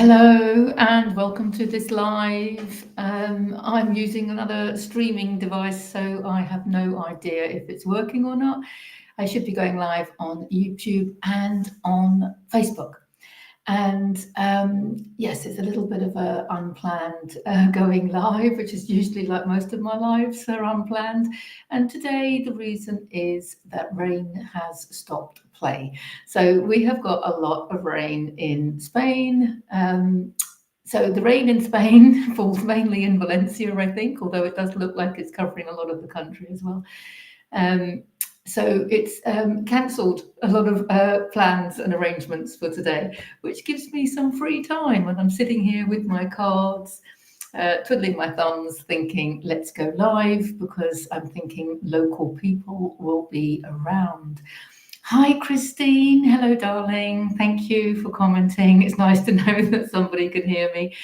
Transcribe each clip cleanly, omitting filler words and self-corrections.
Hello and welcome to this live. I'm using another streaming device, so I have no idea if it's working or not. I should be going live on YouTube and on Facebook. And yes, it's a little bit of a unplanned going live, which is usually like most of my lives are unplanned. And today the reason is that rain has stopped play. So we have got a lot of rain in Spain. So the rain in Spain falls mainly in Valencia, I think, although it does look like it's covering a lot of the country as well. So it's cancelled a lot of plans and arrangements for today, which gives me some free time when I'm sitting here with my cards, twiddling my thumbs, thinking, let's go live, because I'm thinking local people will be around. Hi, Christine. Hello, darling. Thank you for commenting. It's nice to know that somebody can hear me.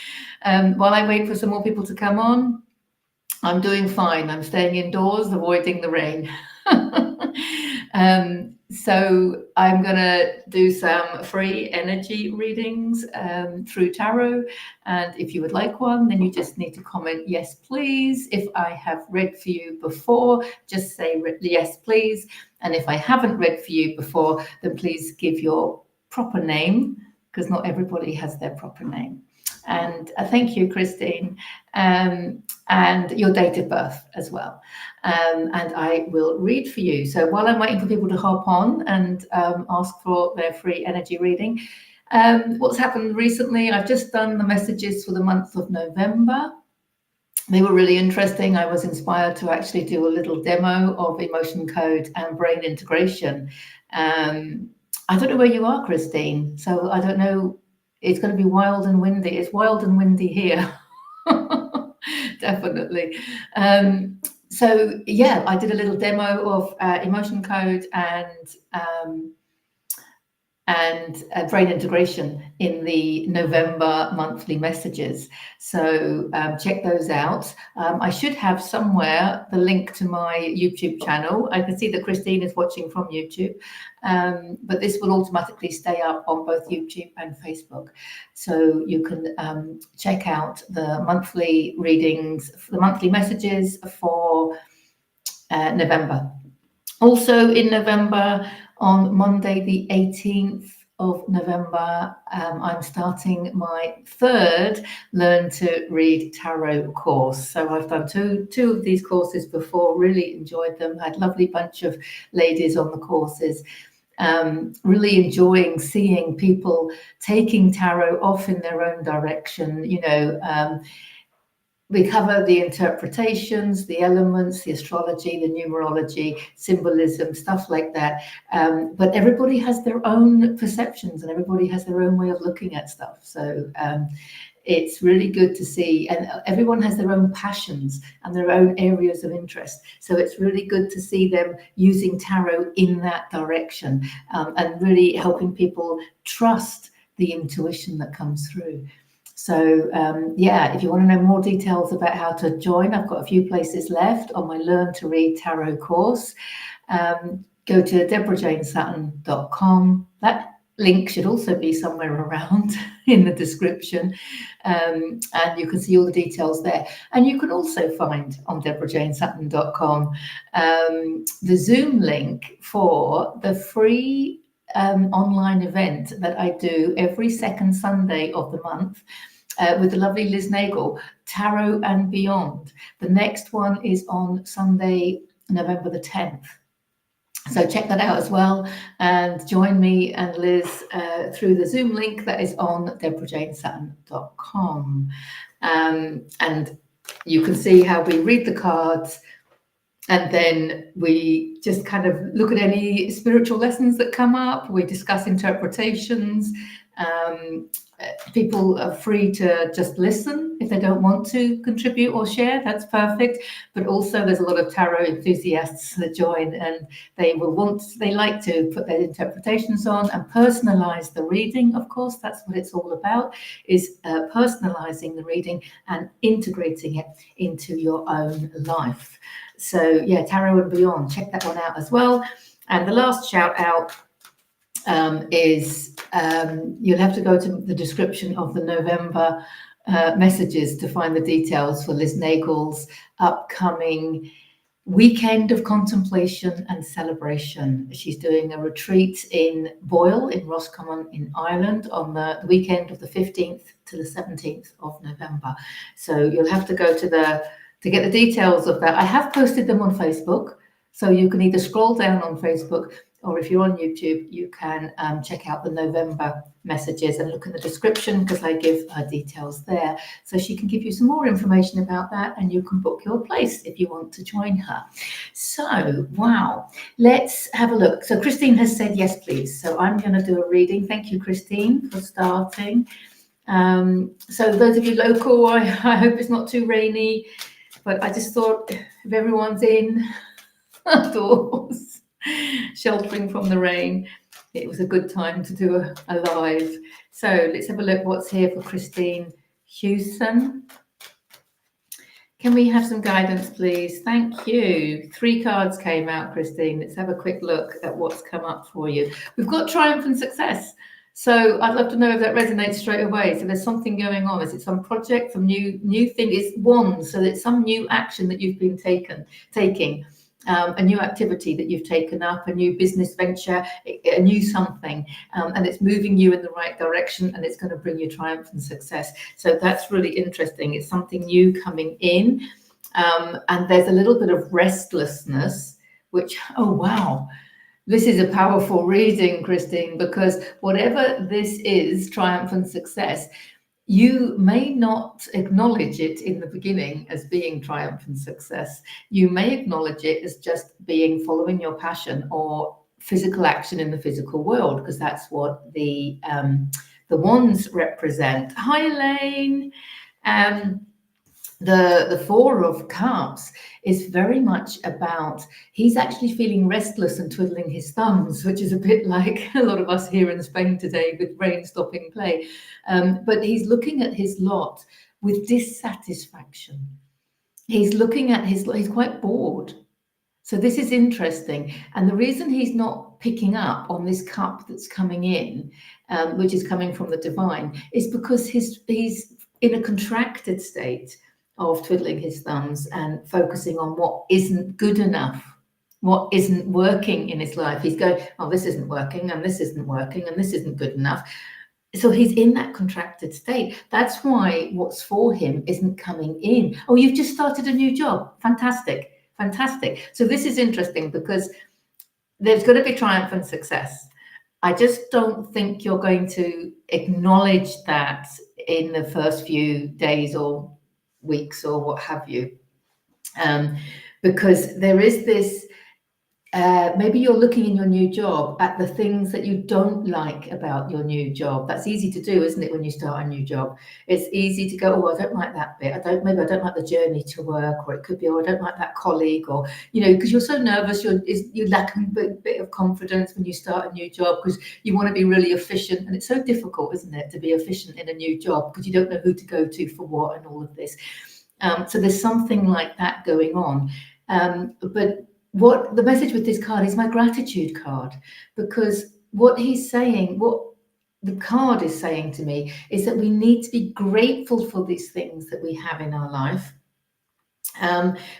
While I wait for some more people to come on, I'm doing fine. I'm staying indoors, avoiding the rain. So I'm going to do some free energy readings through tarot. And if you would like one, then you just need to comment, yes, please. If I have read for you before, just say yes, please. And if I haven't read for you before, then please give your proper name, because not everybody has their proper name. And thank you, Christine, and your date of birth as well. And I will read for you. So while I'm waiting for people to hop on and ask for their free energy reading, what's happened recently, I've just done the messages for the month of November. They were really interesting. I was inspired to actually do a little demo of emotion code and brain integration. I don't know where you are, Christine, so I don't know. It's going to be wild and windy. It's wild and windy here. Definitely. So yeah, I did a little demo of emotion code and brain integration in the November monthly messages. So check those out. I should have somewhere the link to my YouTube channel. I can see that Christine is watching from YouTube, but this will automatically stay up on both YouTube and Facebook. So you can check out the monthly readings, the monthly messages for November. Also in November, on Monday, the 18th of November, I'm starting my third Learn to Read Tarot course. So I've done two of these courses before, really enjoyed them, had a lovely bunch of ladies on the courses. Really enjoying seeing people taking tarot off in their own direction. We cover the interpretations, the elements, the astrology, the numerology, symbolism, stuff like that. But everybody has their own perceptions and everybody has their own way of looking at stuff. So it's really good to see, and everyone has their own passions and their own areas of interest. So it's really good to see them using tarot in that direction, and really helping people trust the intuition that comes through. So yeah, if you want to know more details about how to join, I've got a few places left on my Learn to Read Tarot course. Go to deborahjanesutton.com. That link should also be somewhere around in the description, and you can see all the details there. And you can also find on deborahjanesutton.com the Zoom link for the free online event that I do every second Sunday of the month with the lovely Liz Nagel, Tarot and Beyond. The next one is on Sunday, November the 10th. So check that out as well, and join me and Liz through the Zoom link that is on deborahjanesutton.com. And you can see how we read the cards, and then we just kind of look at any spiritual lessons that come up. We discuss interpretations. People are free to just listen if they don't want to contribute or share. That's perfect. But also there's a lot of tarot enthusiasts that join, and they like to put their interpretations on and personalize the reading. Of course, that's what it's all about, is personalizing the reading and integrating it into your own life. So yeah, Tarot and Beyond, check that one out as well. And the last shout out is you'll have to go to the description of the November messages to find the details for Liz Nagel's upcoming weekend of contemplation and celebration. She's doing a retreat in Boyle in Roscommon in Ireland on the weekend of the 15th to the 17th of November. So you'll have to go to get the details of that. I have posted them on Facebook, so you can either scroll down on Facebook, or if you're on YouTube, you can check out the November messages and look in the description, because I give her details there. So she can give you some more information about that, and you can book your place if you want to join her. So, wow, let's have a look. So Christine has said yes, please. So I'm going to do a reading. Thank you, Christine, for starting. So those of you local, I hope it's not too rainy, but I just thought if everyone's indoors, sheltering from the rain, it was a good time to do a live. So let's have a look what's here for Christine Hewson. Can we have some guidance, please? Thank you. 3 cards came out, Christine. Let's have a quick look at what's come up for you. We've got triumph and success. So I'd love to know if that resonates straight away. So there's something going on. Is it some project, some new thing? It's wands, so it's some new action that you've been taking. A new activity that you've taken up, a new business venture, a new something, and it's moving you in the right direction, and it's going to bring you triumph and success. So that's really interesting. It's something new coming in, and there's a little bit of restlessness, which, oh wow, this is a powerful reading, Christine, because whatever this is, triumph and success, you may not acknowledge it in the beginning as being triumph and success. You may acknowledge it as just being following your passion or physical action in the physical world, because that's what the wands represent. Hi, Elaine. The 4 of Cups is very much about, he's actually feeling restless and twiddling his thumbs, which is a bit like a lot of us here in Spain today with rain stopping play. But he's looking at his lot with dissatisfaction. He's looking at he's quite bored. So this is interesting. And the reason he's not picking up on this cup that's coming in, which is coming from the divine, is because he's in a contracted state of twiddling his thumbs and focusing on what isn't good enough, what isn't working in his life. He's going, oh, this isn't working, and this isn't working, and this isn't good enough. So he's in that contracted state. That's why what's for him isn't coming in. Oh, you've just started a new job. Fantastic. Fantastic. So this is interesting because there's going to be triumph and success. I just don't think you're going to acknowledge that in the first few days or weeks or what have you, because there is this, maybe you're looking in your new job at the things that you don't like about your new job. That's easy to do, isn't it, when you start a new job? It's easy to go, oh, I don't like that bit. Maybe I don't like the journey to work, or it could be, oh, I don't like that colleague, or, because you're so nervous, you lack a bit of confidence when you start a new job because you want to be really efficient. And it's so difficult, isn't it, to be efficient in a new job because you don't know who to go to for what and all of this. So there's something like that going on. But what the message with this card is my gratitude card, because what he's saying, what the card is saying to me, is that we need to be grateful for these things that we have in our life,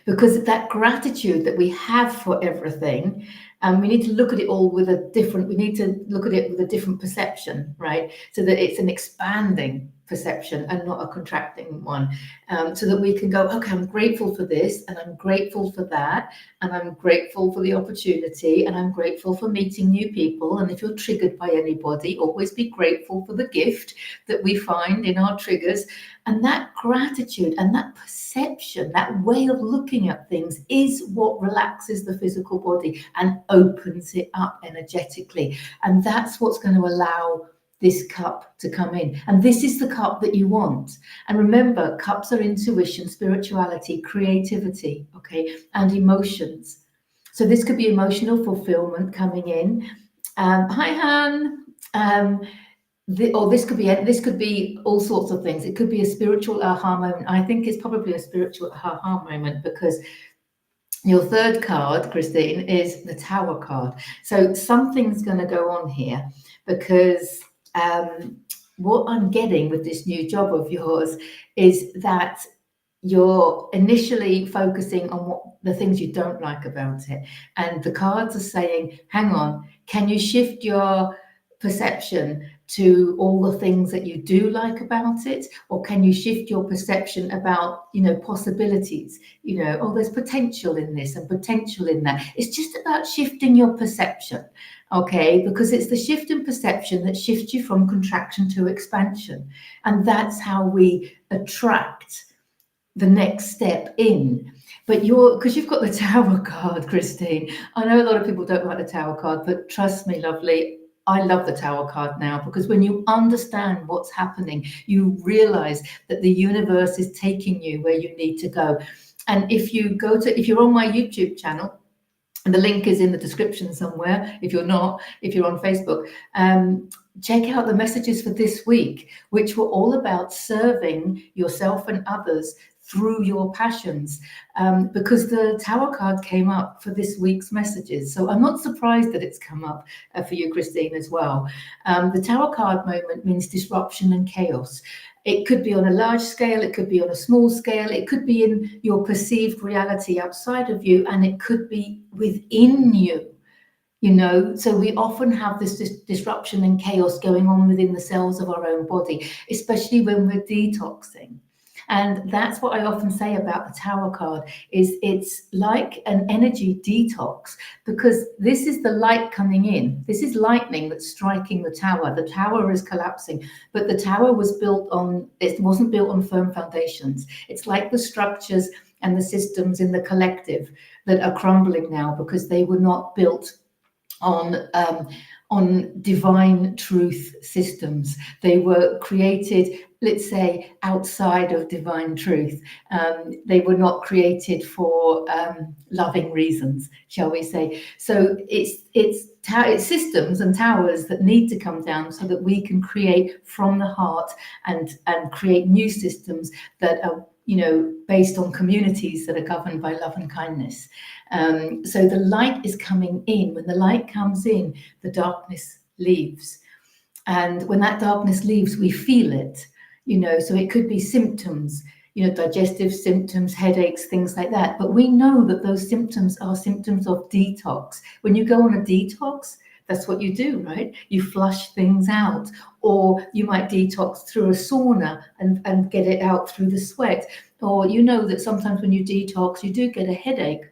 because that gratitude that we have for everything, we need to look at it all with we need to look at it with a different perception, right? So that it's an expanding perception and not a contracting one, so that we can go, okay, I'm grateful for this, and I'm grateful for that, and I'm grateful for the opportunity, and I'm grateful for meeting new people. And if you're triggered by anybody, always be grateful for the gift that we find in our triggers. And that gratitude and that perception, that way of looking at things, is what relaxes the physical body and opens it up energetically. And that's what's going to allow this cup to come in. And this is the cup that you want. And remember, cups are intuition, spirituality, creativity, okay, and emotions. So this could be emotional fulfillment coming in. Hi, Han. This could be all sorts of things. It could be a spiritual aha moment. I think it's probably a spiritual aha moment, because your 3rd card, Christine, is the Tower card. So something's going to go on here, because what I'm getting with this new job of yours is that you're initially focusing on what the things you don't like about it. And the cards are saying, hang on, can you shift your perception to all the things that you do like about it? Or can you shift your perception about, possibilities? Oh, there's potential in this and potential in that. It's just about shifting your perception. Okay, because it's the shift in perception that shifts you from contraction to expansion. And that's how we attract the next step in. But because you've got the Tower card, Christine. I know a lot of people don't like the Tower card, but trust me, lovely, I love the Tower card now, because when you understand what's happening, you realize that the universe is taking you where you need to go. And if you're on my YouTube channel, and the link is in the description somewhere, if you're on Facebook, check out the messages for this week, which were all about serving yourself and others through your passions, because the Tower card came up for this week's messages. So I'm not surprised that it's come up for you, Christine, as well. The Tower card moment means disruption and chaos. It could be on a large scale, it could be on a small scale, it could be in your perceived reality outside of you, and it could be within you. So we often have this disruption and chaos going on within the cells of our own body, especially when we're detoxing. And that's what I often say about the Tower card, is it's like an energy detox, because this is the light coming in. This is lightning that's striking the tower. The tower is collapsing, but the tower it wasn't built on firm foundations. It's like the structures and the systems in the collective that are crumbling now, because they were not built on divine truth systems. They were created, let's say, outside of divine truth. They were not created for loving reasons, shall we say. So it's systems and towers that need to come down so that we can create from the heart and create new systems that are based on communities that are governed by love and kindness. So the light is coming in. When the light comes in, the darkness leaves. And when that darkness leaves, we feel it, so it could be symptoms, digestive symptoms, headaches, things like that. But we know that those symptoms are symptoms of detox. When you go on a detox, that's what you do, right? You flush things out, or you might detox through a sauna and get it out through the sweat. Or that sometimes when you detox, you do get a headache.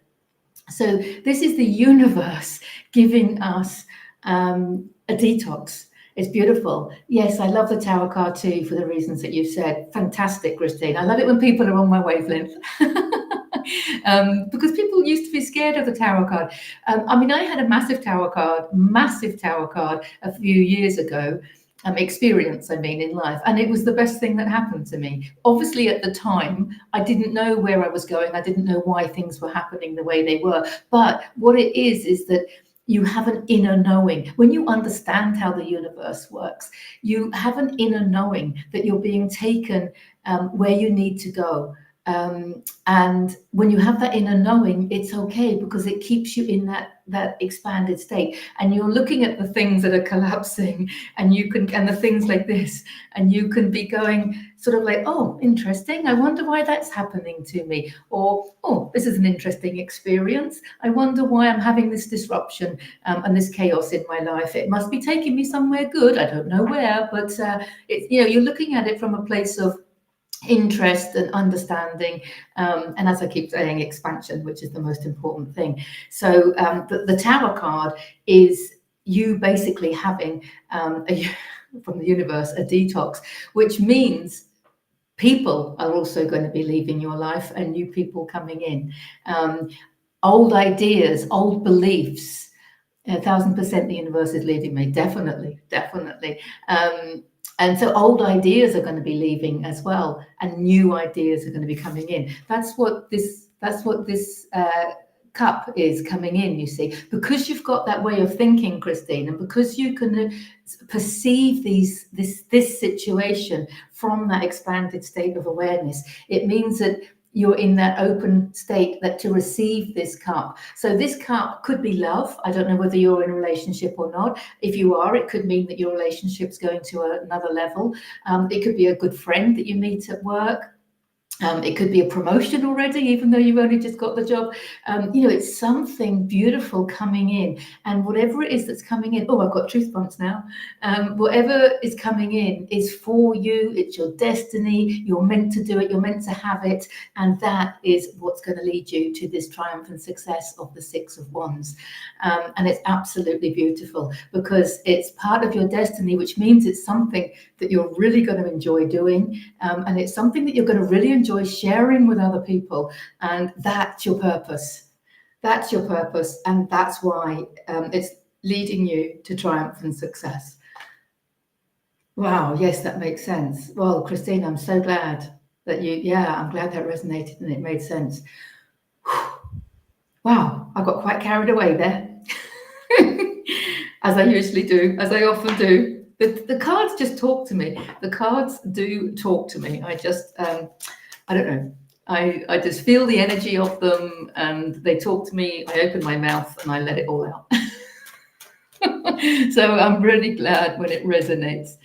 So this is the universe giving us a detox. It's beautiful. Yes, I love the Tower card too, for the reasons that you've said. Fantastic, Christine. I love it when people are on my wavelength. Because people used to be scared of the Tower card. I had a massive Tower card a few years ago. Experience, in life. And it was the best thing that happened to me. Obviously, at the time, I didn't know where I was going. I didn't know why things were happening the way they were. But what it is that you have an inner knowing. When you understand how the universe works, you have an inner knowing that you're being taken where you need to go. And when you have that inner knowing, it's okay, because it keeps you in that expanded state, and you're looking at the things that are collapsing, and the things like this, and you can be going sort of like, oh, interesting, I wonder why that's happening to me, or, oh, this is an interesting experience, I wonder why I'm having this disruption and this chaos in my life. It must be taking me somewhere good, I don't know where, but you're looking at it from a place of interest and understanding, and as I keep saying, expansion, which is the most important thing. So the Tower card is you basically having from the universe a detox, which means people are also going to be leaving your life and new people coming in. Old ideas, old beliefs, 1,000% the universe is leaving me, definitely. And so old ideas are going to be leaving as well, and new ideas are going to be coming in. That's what this cup is coming in, you see, because you've got that way of thinking, Christine, and because you can perceive this situation from that expanded state of awareness. It means that you're in that open state that to receive this cup. So this cup could be love. I don't know whether you're in a relationship or not. If you are, it could mean that your relationship's going to another level. It could be a good friend that you meet at work. It could be a promotion already, even though you've only just got the job. It's something beautiful coming in. And whatever it is that's coming in, I've got truth bumps now. Whatever is coming in is for you. It's your destiny. You're meant to do it. You're meant to have it. And that is what's going to lead you to this triumph and success of the Six of Wands. And it's absolutely beautiful because it's part of your destiny, which means it's something that you're really going to enjoy doing. And it's something that you're going to really enjoy sharing with other people, and that's your purpose. That's your purpose, and that's why it's leading you to triumph and success. Wow, yes, that makes sense. Well, Christine, I'm so glad that I'm glad that resonated and it made sense. Wow, I got quite carried away there, as I usually do, as I often do. The cards just talk to me. The cards do talk to me. I just I don't know. I just feel the energy of them and they talk to me. I open my mouth and I let it all out. So I'm really glad when it resonates.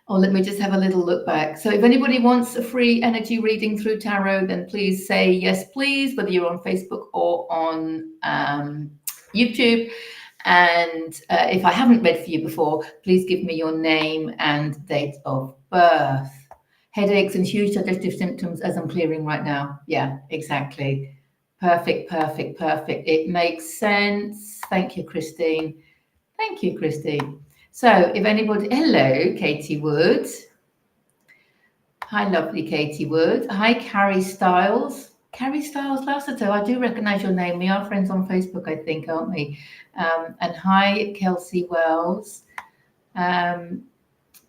Let me just have a little look back. So if anybody wants a free energy reading through tarot, then please say yes, please, whether you're on Facebook or on YouTube. And if I haven't read for you before, please give me your name and date of birth. Headaches and huge digestive symptoms as I'm clearing right now. Yeah, exactly. Perfect. It makes sense. Thank you, Christine. Thank you, Christine. So if anybody, hello, Katie Wood. Hi, lovely Katie Wood. Hi, Carrie Styles. Carrie Styles Lasseter, I do recognize your name. We are friends on Facebook, I think, aren't we? And hi, Kelsey Wells.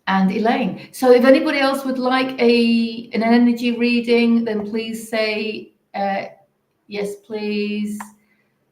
And Elaine. So if anybody else would like an energy reading, then please say yes, please.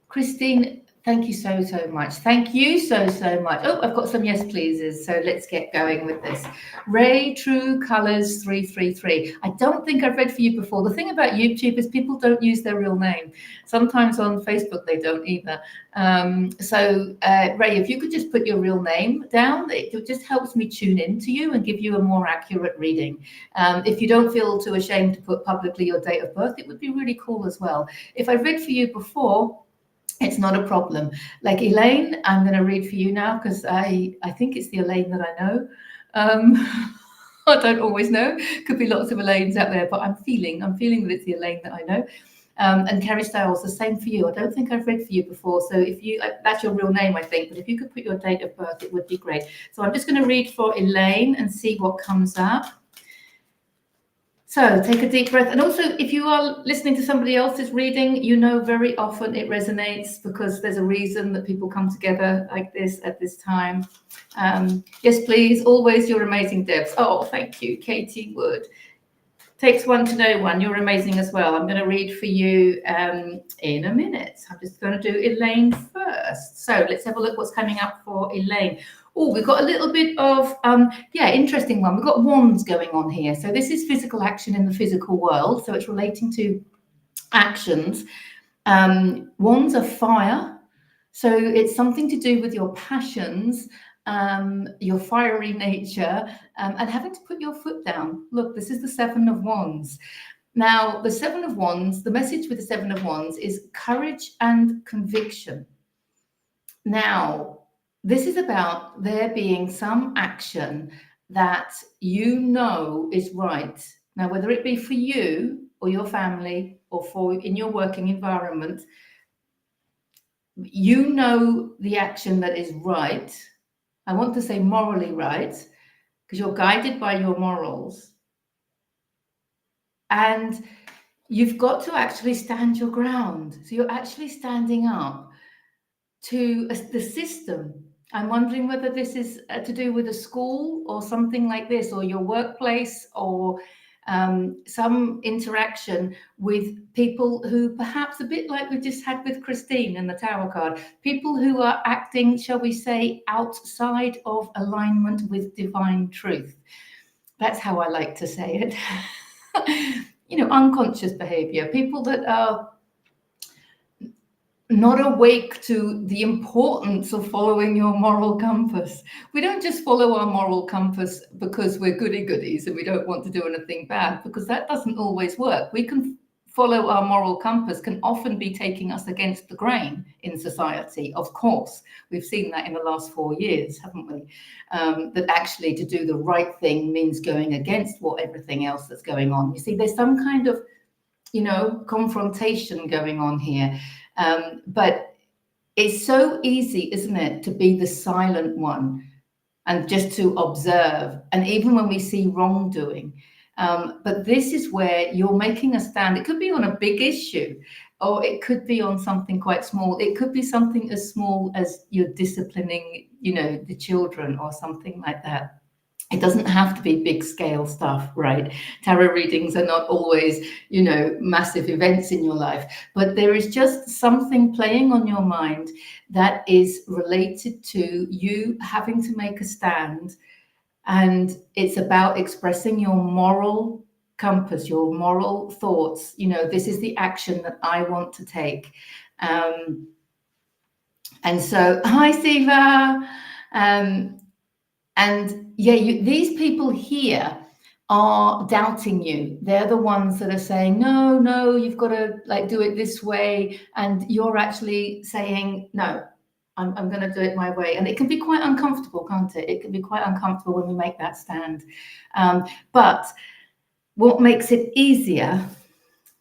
Christine, thank you so much. Thank you so much. I've got some yes pleases, so let's get going with this. Ray True Colors 333. I don't think I've read for you before. The thing about YouTube is people don't use their real name. Sometimes on Facebook they don't either. Ray, if you could just put your real name down, it just helps me tune into you and give you a more accurate reading. If you don't feel too ashamed to put publicly your date of birth, it would be really cool as well. If I've read for you before, it's not a problem. Like Elaine, I'm going to read for you now because I think it's the Elaine that I know. I don't always know. Could be lots of Elaines out there, but I'm feeling that it's the Elaine that I know. And Carrie Styles, the same for you. I don't think I've read for you before. So if you, that's your real name, I think, but if you could put your date of birth, it would be great. So I'm just going to read for Elaine and see what comes up. So take a deep breath. And also, if you are listening to somebody else's reading, very often it resonates because there's a reason that people come together like this at this time. Yes, please. Always, you're amazing, Debs. Oh, thank you, Katie Wood. Takes one to know one. You're amazing as well. I'm going to read for you in a minute. I'm just going to do Elaine first. So let's have a look what's coming up for Elaine. Oh, we've got a little bit of, interesting one. We've got wands going on here. So this is physical action in the physical world. So it's relating to actions. Wands are fire. So it's something to do with your passions, your fiery nature, and having to put your foot down. Look, this is the Seven of Wands. Now, the Seven of Wands, the message with the Seven of Wands is courage and conviction. Now, this is about there being some action that is right. Now, whether it be for you or your family or in your working environment, the action that is right. I want to say morally right, because you're guided by your morals. And you've got to actually stand your ground. So you're actually standing up to the system. I'm wondering whether this is to do with a school or something like this, or your workplace, or some interaction with people who perhaps, a bit like we just had with Christine in the Tower card, people who are acting, shall we say, outside of alignment with divine truth. That's how I like to say it. unconscious behavior, people that are not awake to the importance of following your moral compass. We don't just follow our moral compass because we're goody-goodies and we don't want to do anything bad, because that doesn't always work. We can follow our moral compass can often be taking us against the grain in society, of course. We've seen that in the last 4 years, haven't we? That actually to do the right thing means going against what everything else that's going on. You see, there's some kind of, confrontation going on here. But it's so easy, isn't it, to be the silent one and just to observe. And even when we see wrongdoing, but this is where you're making a stand. It could be on a big issue, or it could be on something quite small. It could be something as small as you're disciplining, the children or something like that. It doesn't have to be big scale stuff, right? Tarot readings are not always, massive events in your life, but there is just something playing on your mind that is related to you having to make a stand. And it's about expressing your moral compass, your moral thoughts. This is the action that I want to take. And so, hi, Siva. And yeah, these people here are doubting you. They're the ones that are saying, no, you've got to do it this way. And you're actually saying, no, I'm going to do it my way. And it can be quite uncomfortable, can't it? It can be quite uncomfortable when we make that stand. But what makes it easier,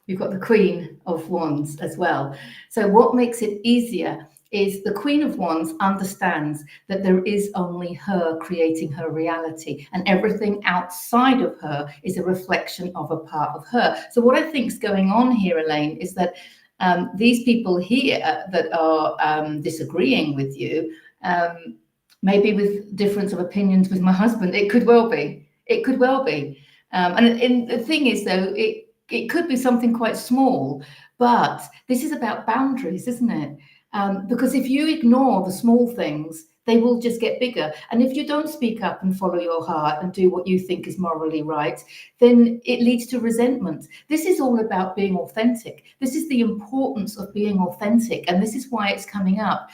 you've got the Queen of Wands as well. So what makes it easier is the Queen of Wands understands that there is only her creating her reality, and everything outside of her is a reflection of a part of her. So what I think is going on here, Elaine, is that these people here that are disagreeing with you, maybe with difference of opinions with my husband, it could well be. And the thing is, though, it could be something quite small, but this is about boundaries, isn't it? Because if you ignore the small things, they will just get bigger. And if you don't speak up and follow your heart and do what you think is morally right, then it leads to resentment. This is all about being authentic. This is the importance of being authentic. And this is why it's coming up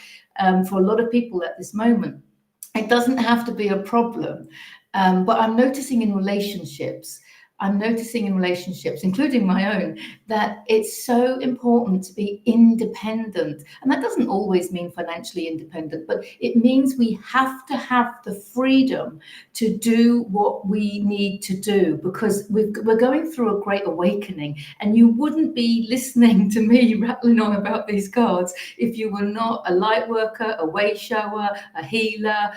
for a lot of people at this moment. It doesn't have to be a problem. But I'm noticing in relationships, including my own, that it's so important to be independent. And that doesn't always mean financially independent, but it means we have to have the freedom to do what we need to do, because we're going through a great awakening. And you wouldn't be listening to me rattling on about these cards if you were not a light worker, a way shower, a healer,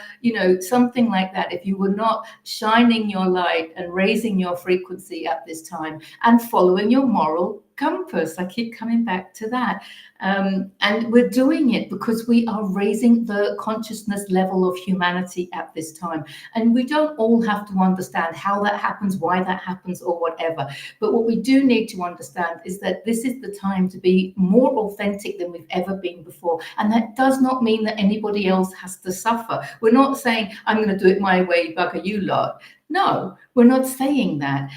something like that. If you were not shining your light and raising your frequency at this time and following your moral compass. I keep coming back to that. And we're doing it because we are raising the consciousness level of humanity at this time. And we don't all have to understand how that happens, why that happens, or whatever. But what we do need to understand is that this is the time to be more authentic than we've ever been before. And that does not mean that anybody else has to suffer. We're not saying, I'm going to do it my way, bugger you lot. No, we're not saying that.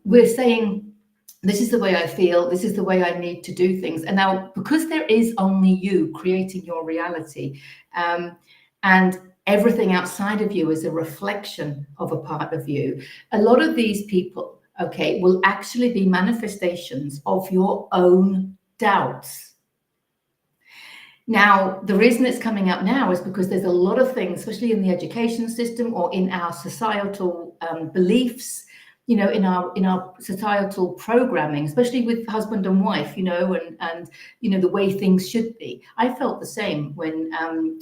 We're saying, this is the way I feel, this is the way I need to do things. And now, because there is only you creating your reality, and everything outside of you is a reflection of a part of you, a lot of these people, will actually be manifestations of your own doubts. Now, the reason it's coming up now is because there's a lot of things, especially in the education system or in our societal beliefs, in our societal programming, especially with husband and wife, and the way things should be. I felt the same when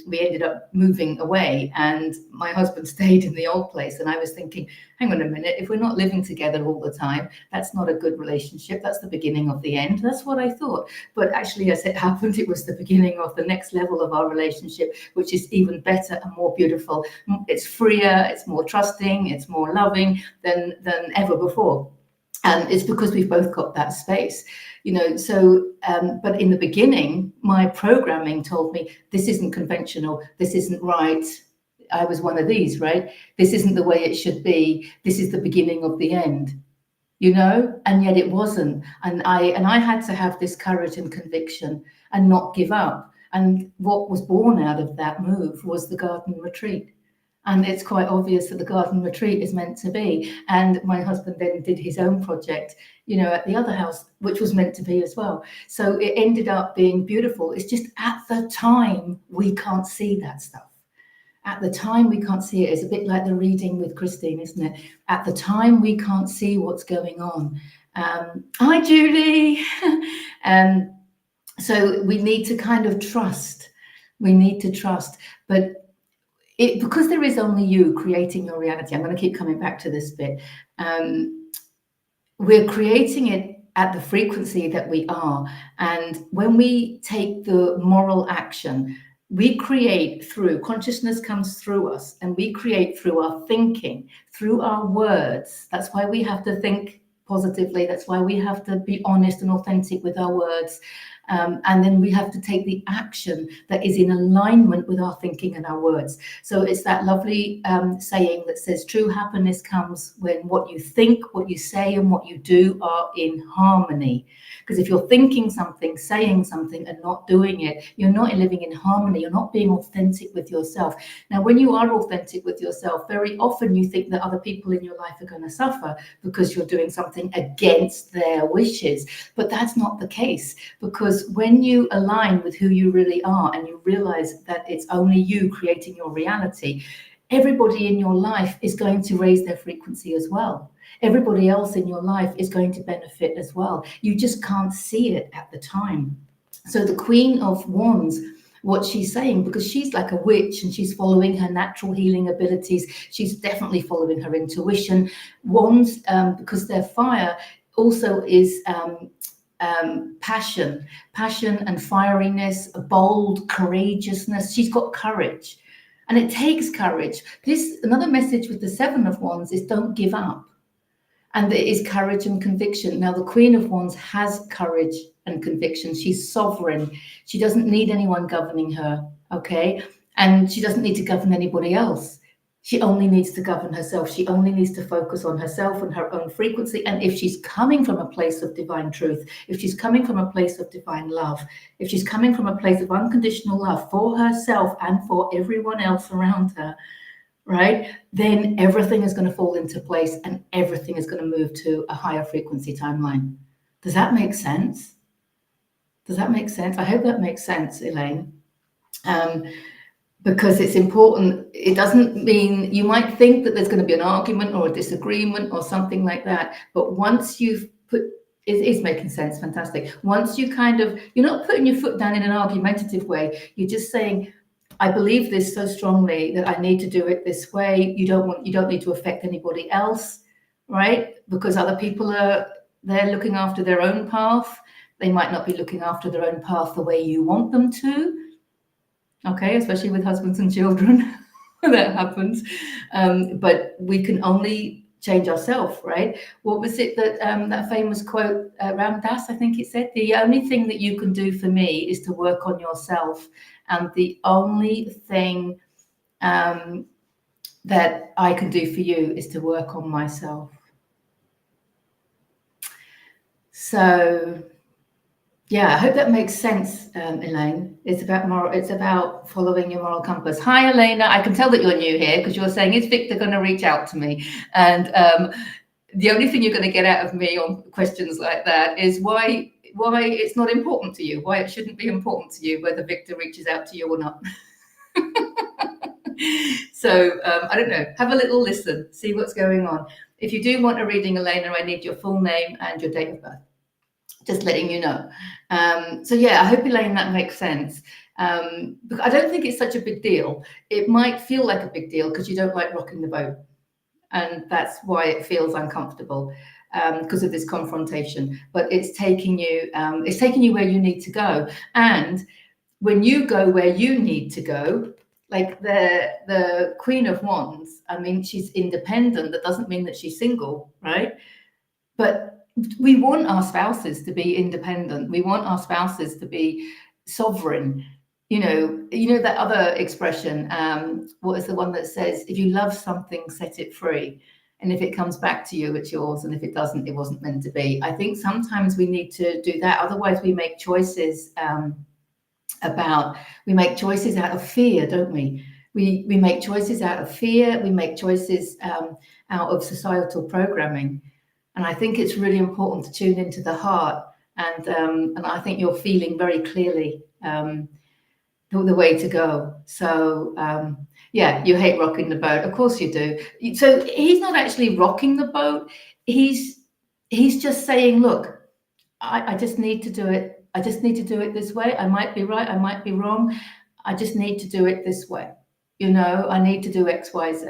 we ended up moving away and my husband stayed in the old place. And I was thinking, hang on a minute, if we're not living together all the time, that's not a good relationship. That's the beginning of the end. That's what I thought. But actually, as it happened, it was the beginning of the next level of our relationship, which is even better and more beautiful. It's freer, it's more trusting, it's more loving than ever before. It's because we've both got that space, but in the beginning, my programming told me this isn't conventional, this isn't right. I was one of these, right? This isn't the way it should be. This is the beginning of the end. and yet it wasn't. And I had to have this courage and conviction and not give up. And what was born out of that move was the garden retreat. And it's quite obvious that the garden retreat is meant to be. And my husband then did his own project, at the other house, which was meant to be as well. So it ended up being beautiful. It's just at the time, we can't see that stuff. At the time, we can't see it. It's a bit like the reading with Christine, isn't it? At the time, we can't see what's going on. Hi, Julie. So we need to kind of trust. We need to trust. But because there is only you creating your reality, I'm going to keep coming back to this bit. We're creating it at the frequency that we are. And when we take the moral action, we create through, consciousness comes through us, and we create through our thinking, through our words. That's why we have to think positively. That's why we have to be honest and authentic with our words. And then we have to take the action that is in alignment with our thinking and our words. So it's that lovely saying that says true happiness comes when what you think, what you say, and what you do are in harmony. Because if you're thinking something, saying something, and not doing it, you're not living in harmony. You're not being authentic with yourself. Now, when you are authentic with yourself, very often you think that other people in your life are going to suffer because you're doing something against their wishes. But that's not the case, because when you align with who you really are and you realize that it's only you creating your reality, everybody in your life is going to raise their frequency as well. Everybody else in your life is going to benefit as well. You just can't see it at the time. So the Queen of Wands, what she's saying, because she's like a witch and she's following her natural healing abilities, she's definitely following her intuition. Wands, because they're fire, also is passion and fieriness, bold, courageousness. She's got courage, and it takes courage. Another message with the Seven of Wands is don't give up. And there is courage and conviction. Now, the Queen of Wands has courage and conviction. She's sovereign. She doesn't need anyone governing her, okay? And she doesn't need to govern anybody else. She only needs to govern herself. She only needs to focus on herself and her own frequency. And if she's coming from a place of divine truth, if she's coming from a place of divine love, if she's coming from a place of unconditional love for herself and for everyone else around her, right, then everything is going to fall into place and everything is going to move to a higher frequency timeline. Does that make sense? Does that make sense? I hope that makes sense, Elaine. Because it's important. It doesn't mean, you might think that there's going to be an argument or a disagreement or something like that, but once you've put, it is making sense, fantastic. Once you you're not putting your foot down in an argumentative way, you're just saying, I believe this so strongly that I need to do it this way. You don't need to affect anybody else, right? Because other people they're looking after their own path. They might not be looking after their own path the way you want them to. Okay, especially with husbands and children, that happens. But we can only change ourselves, right? What was it that famous quote, Ram Dass, I think it said, the only thing that you can do for me is to work on yourself. And the only thing that I can do for you is to work on myself. So, yeah, I hope that makes sense, Elaine. It's about following your moral compass. Hi, Elena. I can tell that you're new here because you're saying, is Victor going to reach out to me? And the only thing you're going to get out of me on questions like that is why it's not important to you, why it shouldn't be important to you whether Victor reaches out to you or not. So I don't know, have a little listen, see what's going on. If you do want a reading, Elena, I need your full name and your date of birth, just letting you know. So yeah, I hope, Elaine, that makes sense. Because I don't think it's such a big deal. It might feel like a big deal because you don't like rocking the boat, and that's why it feels uncomfortable, because of this confrontation. But it's taking you where you need to go. And when you go where you need to go, like the Queen of Wands, I mean, she's independent. That doesn't mean that she's single, right? But we want our spouses to be independent. We want our spouses to be sovereign. You know that other expression, what is the one that says, if you love something, set it free? And if it comes back to you, it's yours. And if it doesn't, it wasn't meant to be. I think sometimes we need to do that. Otherwise, we make choices we make choices out of fear, don't we? We make choices out of fear. We make choices out of societal programming. And I think it's really important to tune into the heart. And I think you're feeling very clearly the way to go. So yeah, you hate rocking the boat. Of course you do. So he's not actually rocking the boat. He's just saying, look, I just need to do it. I just need to do it this way. I might be right. I might be wrong. I just need to do it this way. You know, I need to do X, Y, Z.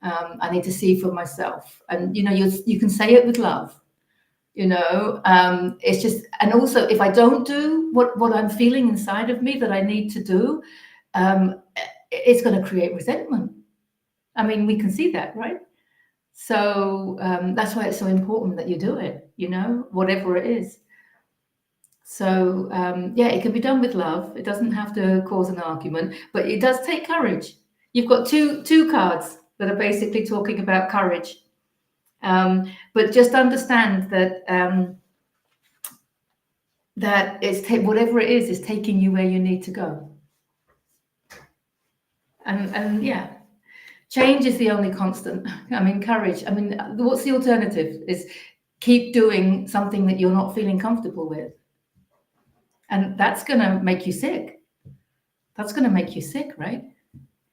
I need to see for myself. And, you know, you can say it with love. You know, it's just, and also if I don't do what I'm feeling inside of me that I need to do, it's going to create resentment. I mean, we can see that, right? So that's why it's so important that you do it, you know, whatever it is. So yeah, it can be done with love. It doesn't have to cause an argument, but it does take courage. You've got two cards that are basically talking about courage. But just understand that that it's whatever it is taking you where you need to go. And yeah, change is the only constant. I mean, courage. I mean, what's the alternative? Is keep doing something that you're not feeling comfortable with, and that's going to make you sick. That's going to make you sick, right?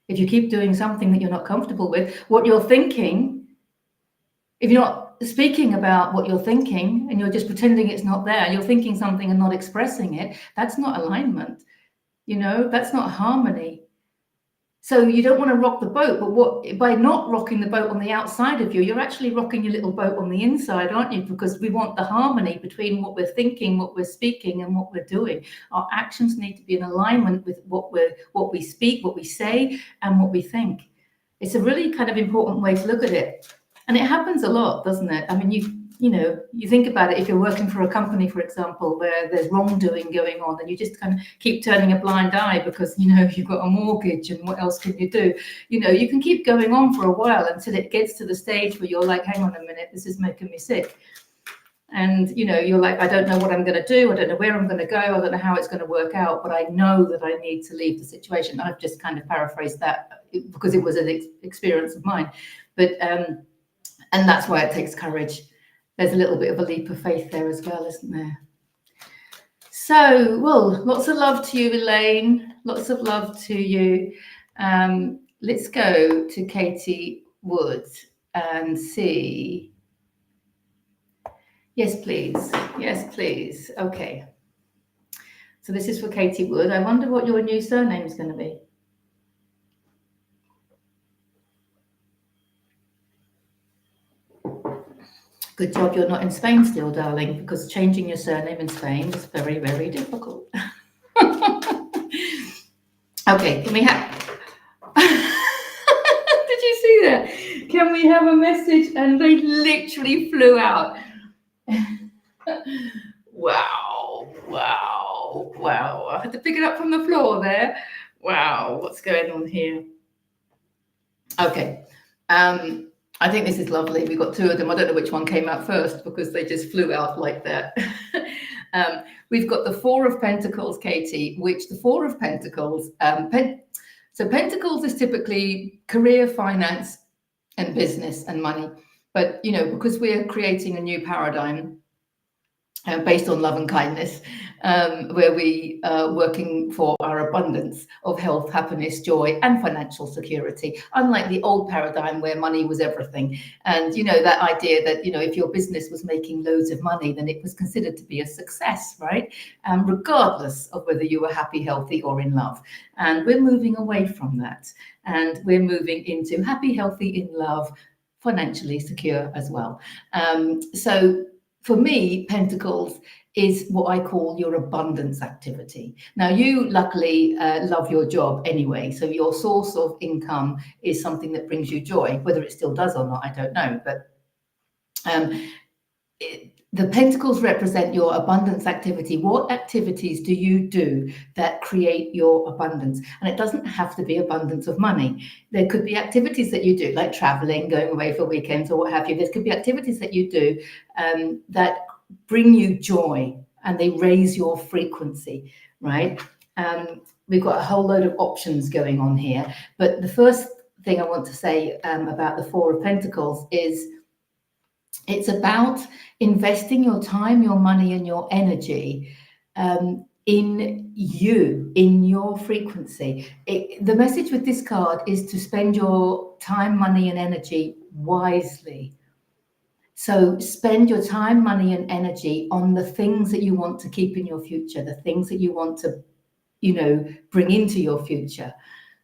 If you keep doing something that you're not comfortable with, what you're thinking, if you're not speaking about what you're thinking and you're just pretending it's not there, you're thinking something and not expressing it, that's not alignment. You know, that's not harmony. So you don't want to rock the boat, but by not rocking the boat on the outside of you, you're actually rocking your little boat on the inside, aren't you? Because we want the harmony between what we're thinking, what we're speaking, and what we're doing. Our actions need to be in alignment with what we speak, what we say, and what we think. It's a really kind of important way to look at it. And it happens a lot, doesn't it? I mean, you know, you think about it, if you're working for a company, for example, where there's wrongdoing going on, and you just kind of keep turning a blind eye because, you know, you've got a mortgage and what else can you do? You know, you can keep going on for a while until it gets to the stage where you're like, hang on a minute, this is making me sick. And, you know, you're like, I don't know what I'm going to do. I don't know where I'm going to go. I don't know how it's going to work out, but I know that I need to leave the situation. I've just kind of paraphrased that because it was an experience of mine. But, and that's why it takes courage. There's a little bit of a leap of faith there as well, isn't there? So, well, lots of love to you, Elaine. Lots of love to you. Let's go to Katie Wood and see. Yes, please. Yes, please. Okay. So this is for Katie Wood. I wonder what your new surname is going to be. Good job you're not in Spain still, darling, because changing your surname in Spain is very, very difficult. Okay, can we have... Did you see that? Can we have a message? And they literally flew out. Wow, wow, wow. I had to pick it up from the floor there. Wow, what's going on here? Okay. I think this is lovely. We've got two of them. I don't know which one came out first because they just flew out like that. We've got the Four of Pentacles, Katie, which the Four of Pentacles, so Pentacles is typically career, finance, and business and money. But, you know, because we're creating a new paradigm based on love and kindness, where we are working for our abundance of health, happiness, joy, and financial security, unlike the old paradigm where money was everything. And, you know, that idea that, you know, if your business was making loads of money, then it was considered to be a success, right? Regardless of whether you were happy, healthy, or in love. And we're moving away from that. And we're moving into happy, healthy, in love, financially secure as well. So for me, Pentacles is what I call your abundance activity. Now, you luckily love your job anyway, so your source of income is something that brings you joy. Whether it still does or not, I don't know. But The pentacles represent your abundance activity. What activities do you do that create your abundance? And it doesn't have to be abundance of money. There could be activities that you do, like traveling, going away for weekends or what have you. There could be activities that you do that bring you joy and they raise your frequency, right? We've got a whole load of options going on here. But the first thing I want to say about the Four of Pentacles is it's about investing your time, your money, and your energy in you, in your frequency. The message with this card is to spend your time, money, and energy wisely. So spend your time, money, and energy on the things that you want to keep in your future, the things that you want to, bring into your future.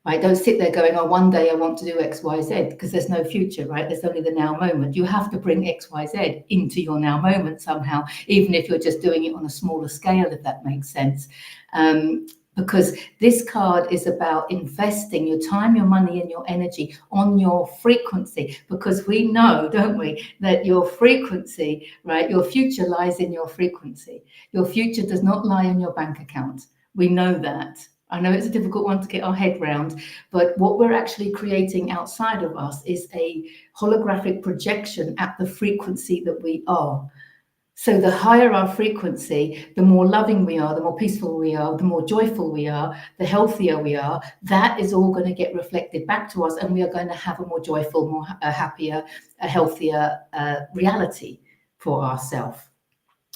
Right? Don't sit there going, oh, one day I want to do X, Y, Z, because there's no future, right? There's only the now moment. You have to bring X, Y, Z into your now moment somehow, even if you're just doing it on a smaller scale, if that makes sense. Because this card is about investing your time, your money, and your energy on your frequency. Because we know, don't we, that your frequency, right, your future lies in your frequency. Your future does not lie in your bank account. We know that. I know it's a difficult one to get our head around, but what we're actually creating outside of us is a holographic projection at the frequency that we are. So the higher our frequency, the more loving we are, the more peaceful we are, the more joyful we are, the healthier we are. That is all going to get reflected back to us, and we are going to have a more joyful, more happier, a healthier reality for ourselves.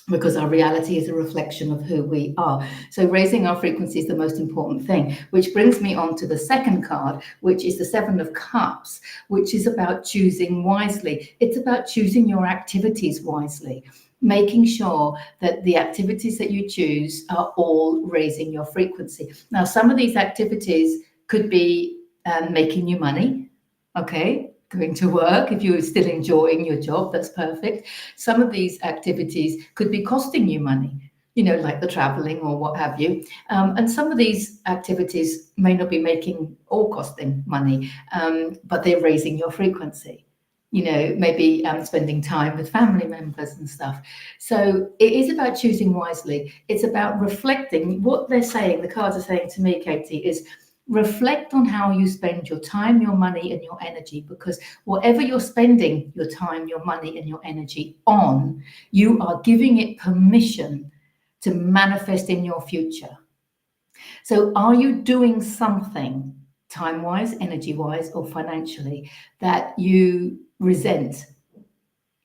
Because our reality is a reflection of who we are. So raising our frequency is the most important thing, which brings me on to the second card, which is the Seven of Cups, which is about choosing wisely. It's about choosing your activities wisely, making sure that the activities that you choose are all raising your frequency. Now, some of these activities could be making you money, okay? Going to work, if you're still enjoying your job, that's perfect. Some of these activities could be costing you money, like the traveling or what have you. And some of these activities may not be making or costing money, but they're raising your frequency. Maybe spending time with family members and stuff. So it is about choosing wisely. It's about reflecting. What they're saying, the cards are saying to me, Katie, is reflect on how you spend your time, your money, and your energy, because whatever you're spending your time, your money, and your energy on, you are giving it permission to manifest in your future. So are you doing something time-wise, energy-wise, or financially that you resent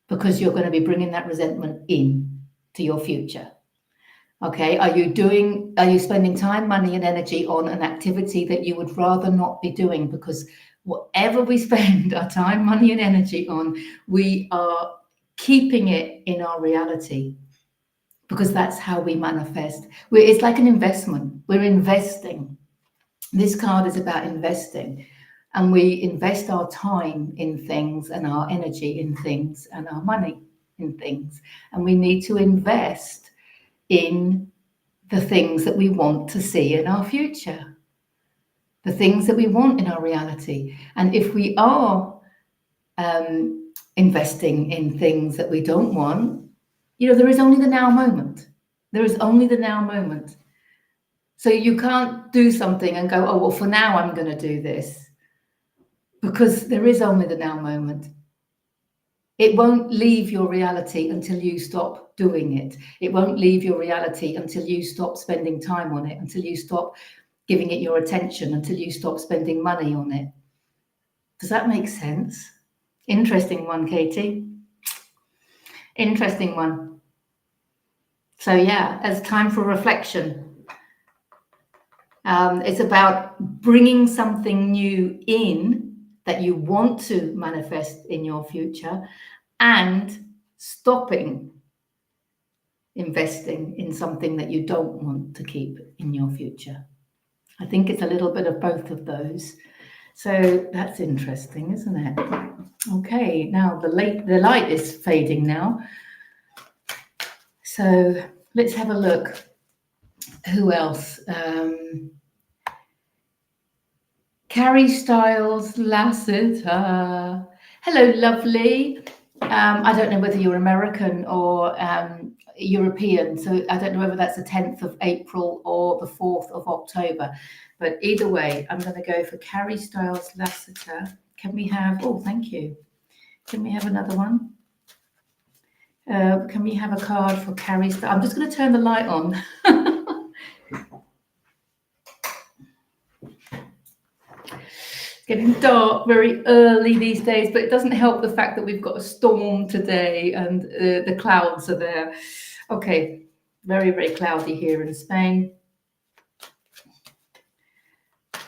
because you're going to be bringing that resentment in to your future? Okay, are you spending time, money, and energy on an activity that you would rather not be doing? Because whatever we spend our time, money, and energy on, we are keeping it in our reality, because that's how we manifest. It's like an investment. We're investing. This card is about investing, and we invest our time in things and our energy in things and our money in things. And we need to invest in the things that we want to see in our future, the things that we want in our reality. And if we are investing in things that we don't want, there is only the now moment. There is only the now moment. So you can't do something and go, oh, well, for now I'm going to do this, because there is only the now moment. It won't leave your reality until you stop doing it. It won't leave your reality until you stop spending time on it, until you stop giving it your attention, until you stop spending money on it. Does that make sense? Interesting one, Katie. Interesting one. So yeah, it's time for reflection. It's about bringing something new in that you want to manifest in your future, and stopping investing in something that you don't want to keep in your future. I think it's a little bit of both of those. So that's interesting, isn't it? Okay, now the light is fading now. So let's have a look. Who else? Carrie Styles Lassiter. Hello, lovely. I don't know whether you're American or European, so I don't know whether that's the 10th of April or the 4th of October. But either way, I'm going to go for Carrie Styles Lassiter. Can we have, oh, thank you. Can we have another one? Can we have a card for Carrie Styles? I'm just going to turn the light on. Getting dark very early these days, but it doesn't help the fact that we've got a storm today and the clouds are there. Okay, very, very cloudy here in Spain.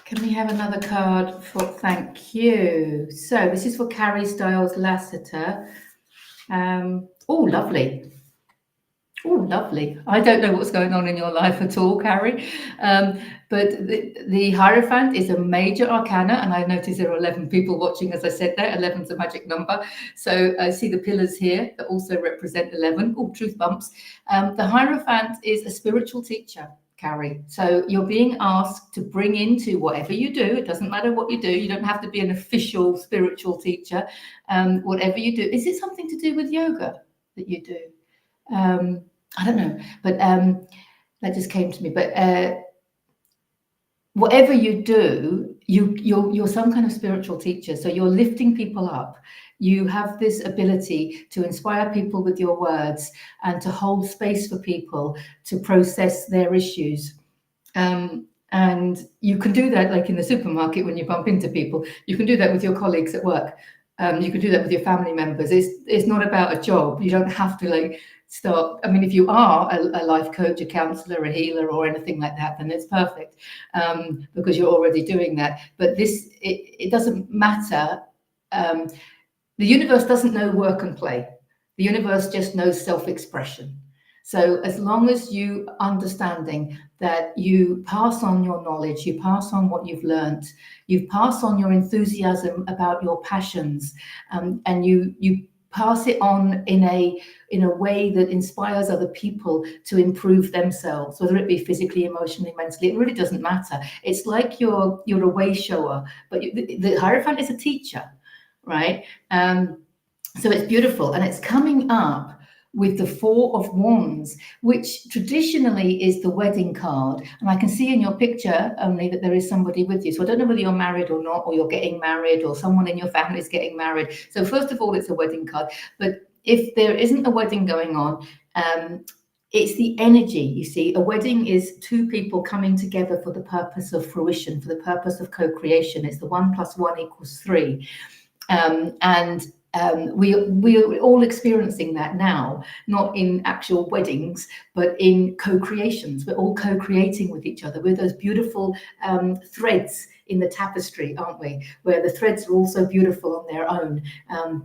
Can we have another card for thank you? So this is for Carrie Styles Lassiter. Oh, lovely. Oh, lovely. I don't know what's going on in your life at all, Carrie. But the Hierophant is a major arcana, and I noticed there are 11 people watching, as I said there. 11 is a magic number. So I see the pillars here that also represent 11. Oh, truth bumps. The Hierophant is a spiritual teacher, Carrie. So you're being asked to bring into whatever you do. It doesn't matter what you do. You don't have to be an official spiritual teacher. Whatever you do. Is it something to do with yoga that you do? I don't know, but that just came to me. But whatever you do, you're some kind of spiritual teacher. So you're lifting people up. You have this ability to inspire people with your words and to hold space for people to process their issues. And you can do that like in the supermarket when you bump into people. You can do that with your colleagues at work. You can do that with your family members. It's not about a job. You don't have to like start. I mean, if you are a life coach, a counselor, a healer, or anything like that, then it's perfect because you're already doing that. But this, it doesn't matter. The universe doesn't know work and play. The universe just knows self-expression. So as long as you understanding that you pass on your knowledge, you pass on what you've learned, you pass on your enthusiasm about your passions, and you pass it on in a way that inspires other people to improve themselves, whether it be physically, emotionally, mentally, it really doesn't matter. It's like you're a way shower, but the Hierophant is a teacher, right? So it's beautiful, and it's coming up with the Four of Wands, which traditionally is the wedding card. And I can see in your picture only that there is somebody with you. So I don't know whether you're married or not, or you're getting married, or someone in your family is getting married. So first of all, it's a wedding card. But if there isn't a wedding going on, it's the energy. You see, a wedding is two people coming together for the purpose of fruition, for the purpose of co-creation. It's the 1 + 1 = 3. We're all experiencing that now, not in actual weddings, but in co-creations. We're all co-creating with each other. We're those beautiful threads in the tapestry, aren't we? Where the threads are also beautiful on their own,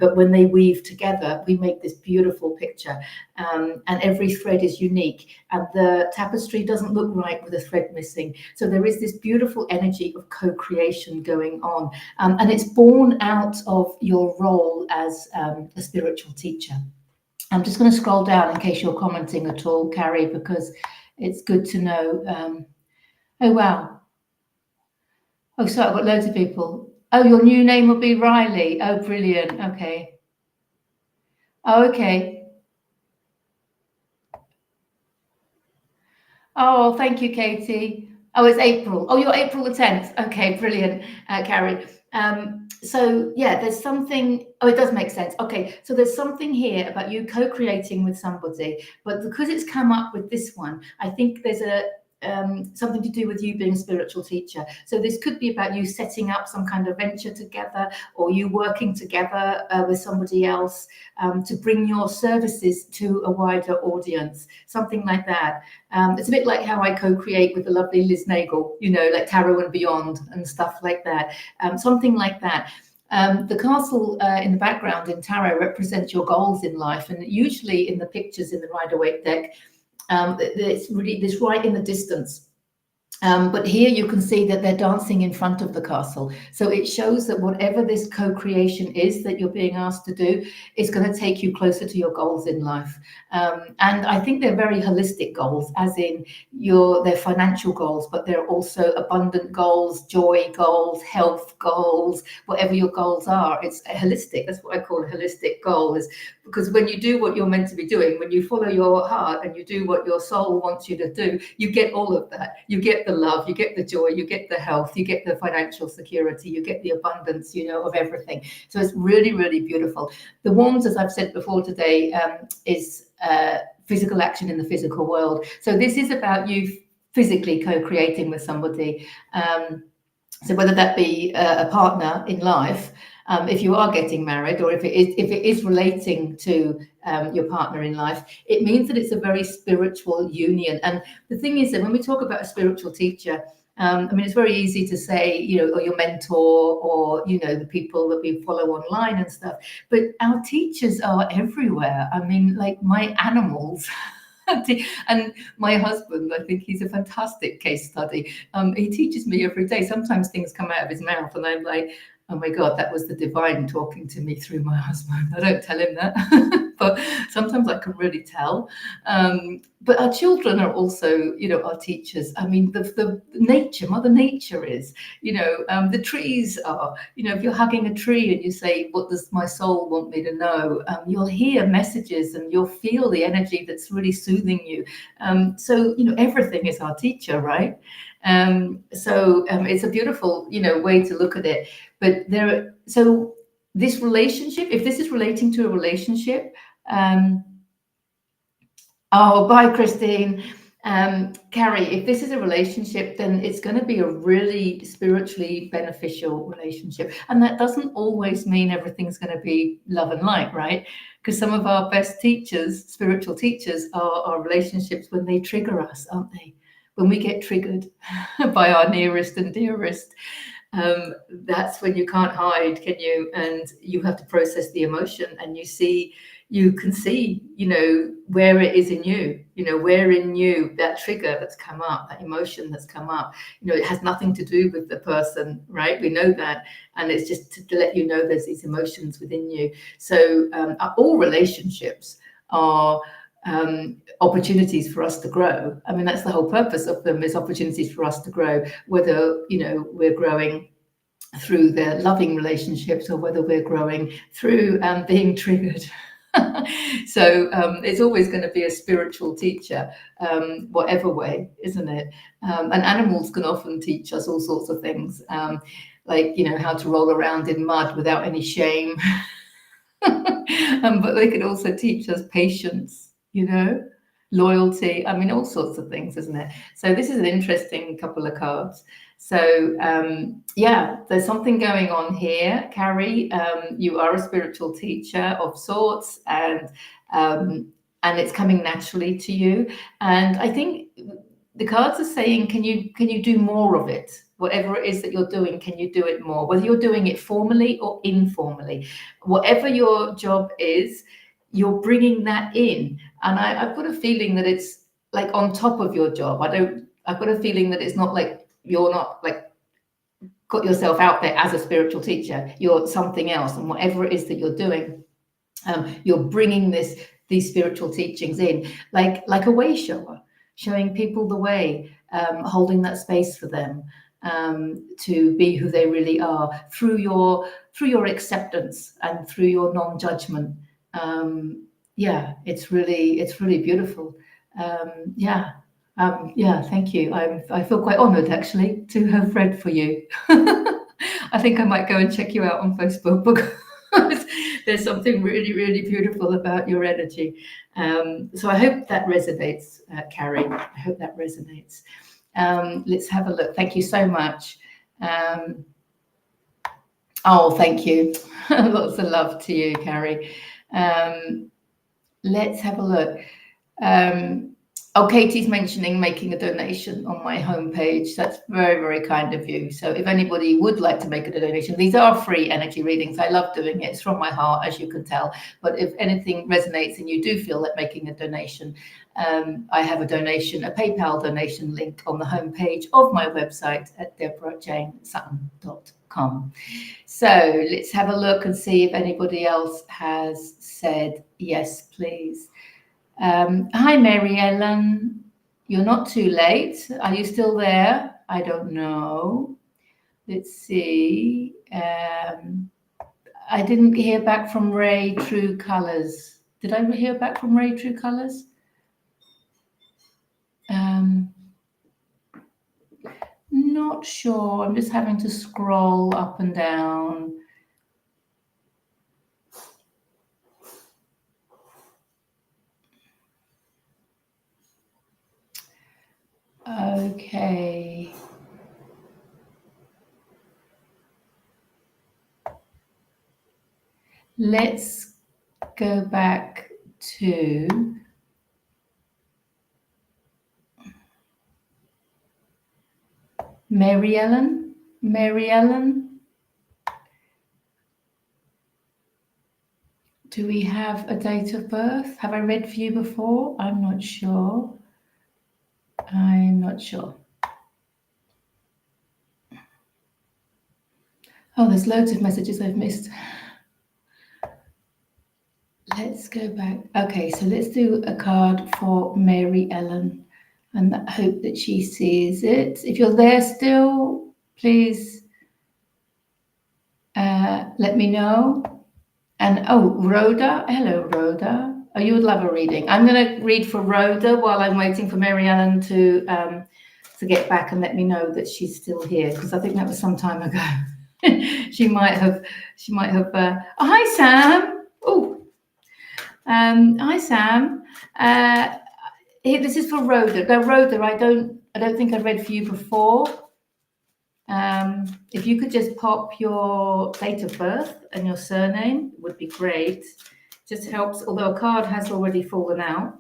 but when they weave together, we make this beautiful picture. And every thread is unique, and the tapestry doesn't look right with a thread missing. So there is this beautiful energy of co-creation going on, and it's born out of your role as a spiritual teacher. I'm just going to scroll down in case you're commenting at all, Carrie, because it's good to know. Oh, wow. Oh, sorry, I've got loads of people. Oh, your new name will be Riley. Oh, brilliant. Okay. Oh, okay. Oh, thank you, Katie. Oh, it's April. Oh, you're April the 10th. Okay, brilliant, Carrie. So yeah, there's something, oh, it does make sense. Okay, so there's something here about you co-creating with somebody, but because it's come up with this one, I think there's a something to do with you being a spiritual teacher. So this could be about you setting up some kind of venture together, or you working together with somebody else to bring your services to a wider audience, something like that. It's a bit like how I co-create with the lovely Liz Nagel, you know, like Tarot and Beyond and stuff like that, something like that. The castle in the background in tarot represents your goals in life, and usually in the pictures in the Rider-Waite deck, it's really this right in the distance. But here you can see that they're dancing in front of the castle. So it shows that whatever this co-creation is that you're being asked to do is going to take you closer to your goals in life. And I think they're very holistic goals, as in they're financial goals, but they're also abundant goals, joy goals, health goals, whatever your goals are. It's holistic. That's what I call a holistic goal, is because when you do what you're meant to be doing, when you follow your heart and you do what your soul wants you to do, you get all of that. You get the love, you get the joy, you get the health, you get the financial security, you get the abundance, of everything. So it's really, really beautiful. The wands, as I've said before today, is physical action in the physical world. So this is about you physically co-creating with somebody. So whether that be a partner in life, if you are getting married, or if it is relating to your partner in life, it means that it's a very spiritual union. And the thing is that when we talk about a spiritual teacher, it's very easy to say, or your mentor, or, the people that we follow online and stuff. But our teachers are everywhere. Like my animals. And my husband, I think he's a fantastic case study. He teaches me every day. Sometimes things come out of his mouth and I'm like, oh my God, that was the divine talking to me through my husband. I don't tell him that, but sometimes I can really tell. But our children are also, our teachers. The nature, Mother Nature is, the trees are, if you're hugging a tree and you say, what does my soul want me to know? You'll hear messages and you'll feel the energy that's really soothing you. So, everything is our teacher, right? So it's a beautiful, way to look at it. But so this relationship, if this is relating to a relationship, oh, bye, Christine. Carrie, if this is a relationship, then it's going to be a really spiritually beneficial relationship. And that doesn't always mean everything's going to be love and light, right? Because some of our best teachers, spiritual teachers, are relationships when they trigger us, aren't they? When we get triggered by our nearest and dearest, that's when you can't hide, can you? And you have to process the emotion, and you can see, where it is in you, where in you that trigger that's come up, that emotion that's come up, it has nothing to do with the person, right? We know that. And it's just to let you know there's these emotions within you. So all relationships are opportunities for us to grow. That's the whole purpose of them, is opportunities for us to grow, whether, we're growing through the loving relationships or whether we're growing through being triggered. So it's always going to be a spiritual teacher, whatever way, isn't it? And animals can often teach us all sorts of things, like, how to roll around in mud without any shame. But they can also teach us patience, loyalty. All sorts of things, isn't it? So this is an interesting couple of cards. So yeah, there's something going on here, Carrie. You are a spiritual teacher of sorts, and it's coming naturally to you. And I think the cards are saying, can you do more of it? Whatever it is that you're doing, can you do it more? Whether you're doing it formally or informally, whatever your job is, you're bringing that in. And I've got a feeling that it's like on top of your job. I've got a feeling that it's not like you're not like got yourself out there as a spiritual teacher. You're something else, and whatever it is that you're doing, you're bringing these spiritual teachings in, like a way shower, showing people the way, holding that space for them, to be who they really are through your acceptance and through your non-judgment. Yeah, it's really beautiful. Yeah. Thank you. I feel quite honored, actually, to have read for you. I think I might go and check you out on Facebook, because there's something really, really beautiful about your energy. So I hope that resonates, Carrie. I hope that resonates. Let's have a look. Thank you so much. Oh, thank you. Lots of love to you, Carrie. Let's have a look. Oh, Katie's mentioning making a donation on my homepage. That's very, very kind of you. So if anybody would like to make a donation, these are free energy readings. I love doing it. It's from my heart, as you can tell. But if anything resonates and you do feel like making a donation, I have a PayPal donation link on the homepage of my website at deborahjanesutton.com. So let's have a look and see if anybody else has said yes, please. Hi, Mary Ellen. You're not too late. Are you still there? I don't know. Let's see. I didn't hear back from Ray True Colors. Did I hear back from Ray True Colors? Not sure. I'm just having to scroll up and down. Okay. Let's go back to Mary Ellen. Mary Ellen, do we have a date of birth? Have I read for you before? I'm not sure. I'm not sure. Oh, there's loads of messages I've missed. Let's go back. Okay, so let's do a card for Mary Ellen and I hope that she sees it. If you're there still, please let me know. And oh, Rhoda. Hello, Rhoda. Oh, you would love a reading. I'm going to read for Rhoda while I'm waiting for Mary Ellen to get back and let me know that she's still here, because I think that was some time ago. she might have. Oh, hi, Sam. Oh, hi, Sam. This is for Rhoda. Now, Rhoda, I don't think I've read for you before. If you could just pop your date of birth and your surname, would be great. Just helps, although a card has already fallen out.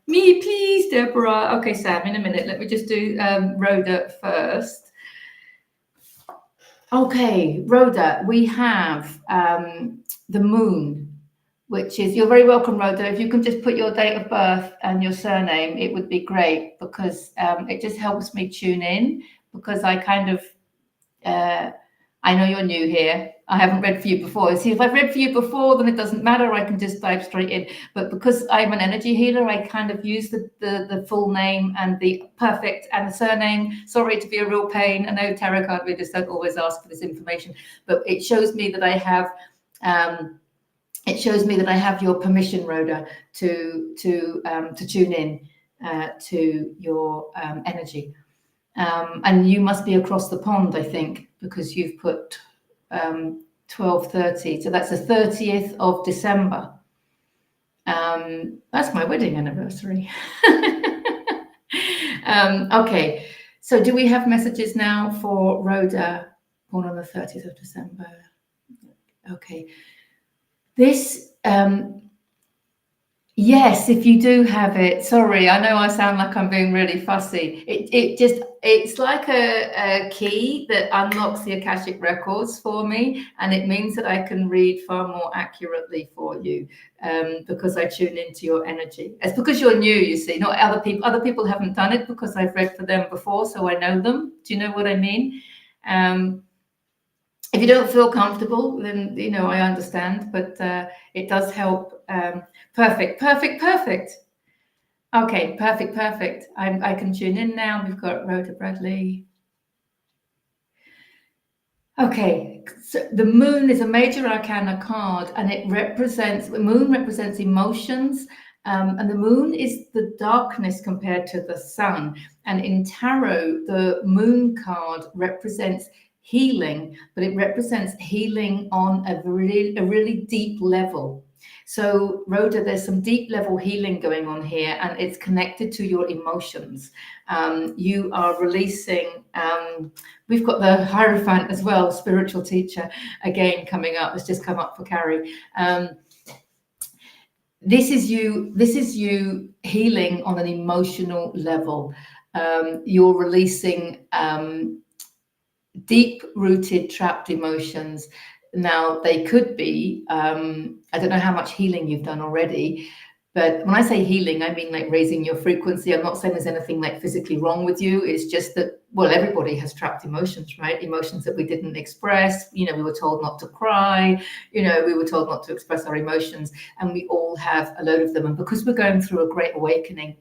Me, please, Deborah. Okay, Sam, in a minute. Let me just do Rhoda first. Okay, Rhoda, we have the moon, which is, you're very welcome, Rhoda. If you can just put your date of birth and your surname, it would be great, because it just helps me tune in, because I kind of, I know you're new here. I haven't read for you before. See, if I've read for you before, then it doesn't matter. I can just dive straight in. But because I'm an energy healer, I kind of use the full name and the perfect and the surname. Sorry to be a real pain. I know tarot card readers don't always ask for this information, but it shows me that I have your permission, Rhoda, to tune in to your energy. And you must be across the pond, I think, because you've put 12:30. So that's the 30th of December. That's my wedding anniversary. Okay. So do we have messages now for Rhoda, born on the 30th of December? Okay. This, yes, if you do have it. Sorry, I know I sound like I'm being really fussy. It's like a key that unlocks the Akashic records for me, and it means that I can read far more accurately for you, because I tune into your energy. It's because you're new, you see, not other people. Other people haven't done it because I've read for them before, so I know them. Do you know what I mean? If you don't feel comfortable, then, I understand, but it does help. Perfect. Okay, perfect. I can tune in now. We've got Rhoda Bradley. Okay, so the moon is a major arcana card, and the moon represents emotions, and the moon is the darkness compared to the sun. And in tarot, the moon card represents healing, but it represents healing on a really deep level. So, Rhoda, there's some deep level healing going on here, and it's connected to your emotions. You are releasing, we've got the Hierophant as well, spiritual teacher, again, coming up. It's just come up for Carrie. this is you healing on an emotional level. You're releasing deep-rooted trapped emotions. Now they could be, I don't know how much healing you've done already, but when I say healing, I mean like raising your frequency. I'm not saying there's anything like physically wrong with you. It's just that, well, everybody has trapped emotions, right? Emotions that we didn't express. You know, we were told not to cry. You know, we were told not to express our emotions, and we all have a load of them. And because we're going through a great awakening,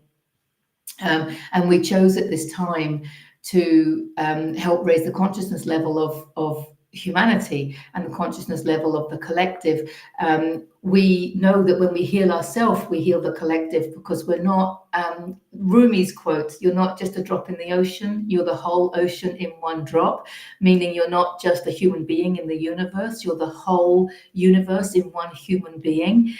and we chose at this time to help raise the consciousness level of humanity and the consciousness level of the collective. We know that when we heal ourselves, we heal the collective, because we're not, Rumi's quote, you're not just a drop in the ocean, you're the whole ocean in one drop, meaning you're not just a human being in the universe, you're the whole universe in one human being.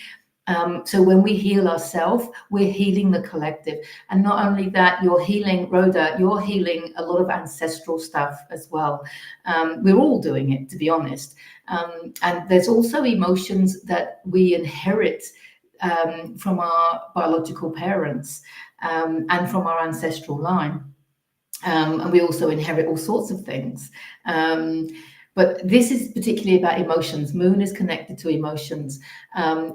So when we heal ourselves, we're healing the collective. And not only that, you're healing, Rhoda, you're healing a lot of ancestral stuff as well. We're all doing it, to be honest. And there's also emotions that we inherit from our biological parents and from our ancestral line. And we also inherit all sorts of things. But this is particularly about emotions. Moon is connected to emotions.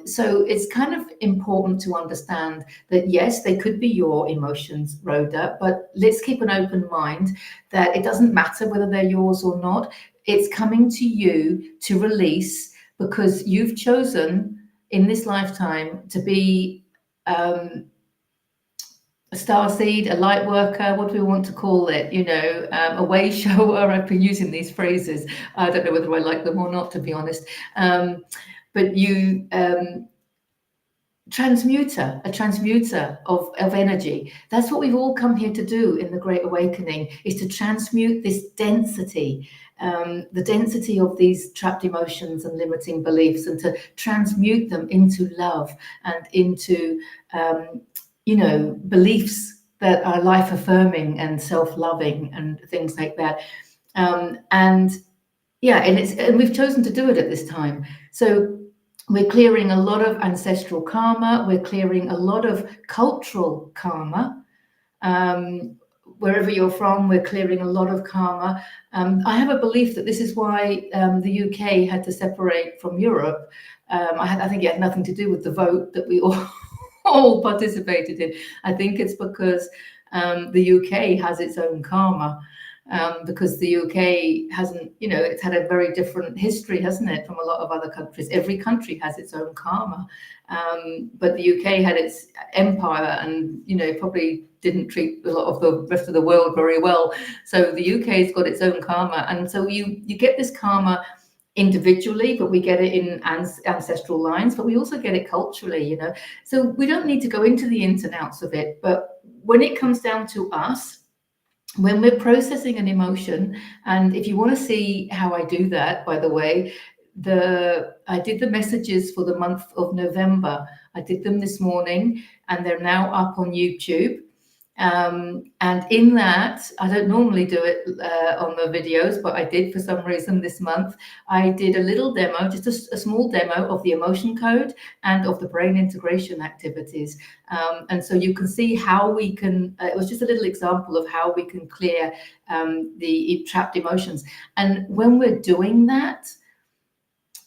So it's kind of important to understand that, yes, they could be your emotions, Rhoda, but let's keep an open mind that it doesn't matter whether they're yours or not. It's coming to you to release, because you've chosen in this lifetime to be a starseed, a light worker, what do we want to call it? You know, a way shower. I've been using these phrases. I don't know whether I like them or not, to be honest. But you, a transmuter of energy. That's what we've all come here to do in the Great Awakening, is to transmute this density, the density of these trapped emotions and limiting beliefs, and to transmute them into love and into beliefs that are life affirming and self-loving and things like that. And we've chosen to do it at this time. So we're clearing a lot of ancestral karma. We're clearing a lot of cultural karma. Wherever you're from, we're clearing a lot of karma. I have a belief that this is why the UK had to separate from Europe. I think it had nothing to do with the vote that we all participated in. I think it's because the UK has its own karma, because the UK hasn't, it's had a very different history, hasn't it, from a lot of other countries. Every country has its own karma, but the UK had its empire and, probably didn't treat a lot of the rest of the world very well. So the UK's got its own karma. And so you get this karma individually, but we get it in ancestral lines, but we also get it culturally, So we don't need to go into the ins and outs of it. But when it comes down to us, when we're processing an emotion, and if you want to see how I do that, by the way, I did the messages for the month of November. I did them this morning, and they're now up on YouTube. And in that, I don't normally do it on the videos, but I did for some reason this month. I did a little demo, just a small demo of the emotion code and of the brain integration activities. And so you can see how we can, it was just a little example of how we can clear the trapped emotions. And when we're doing that,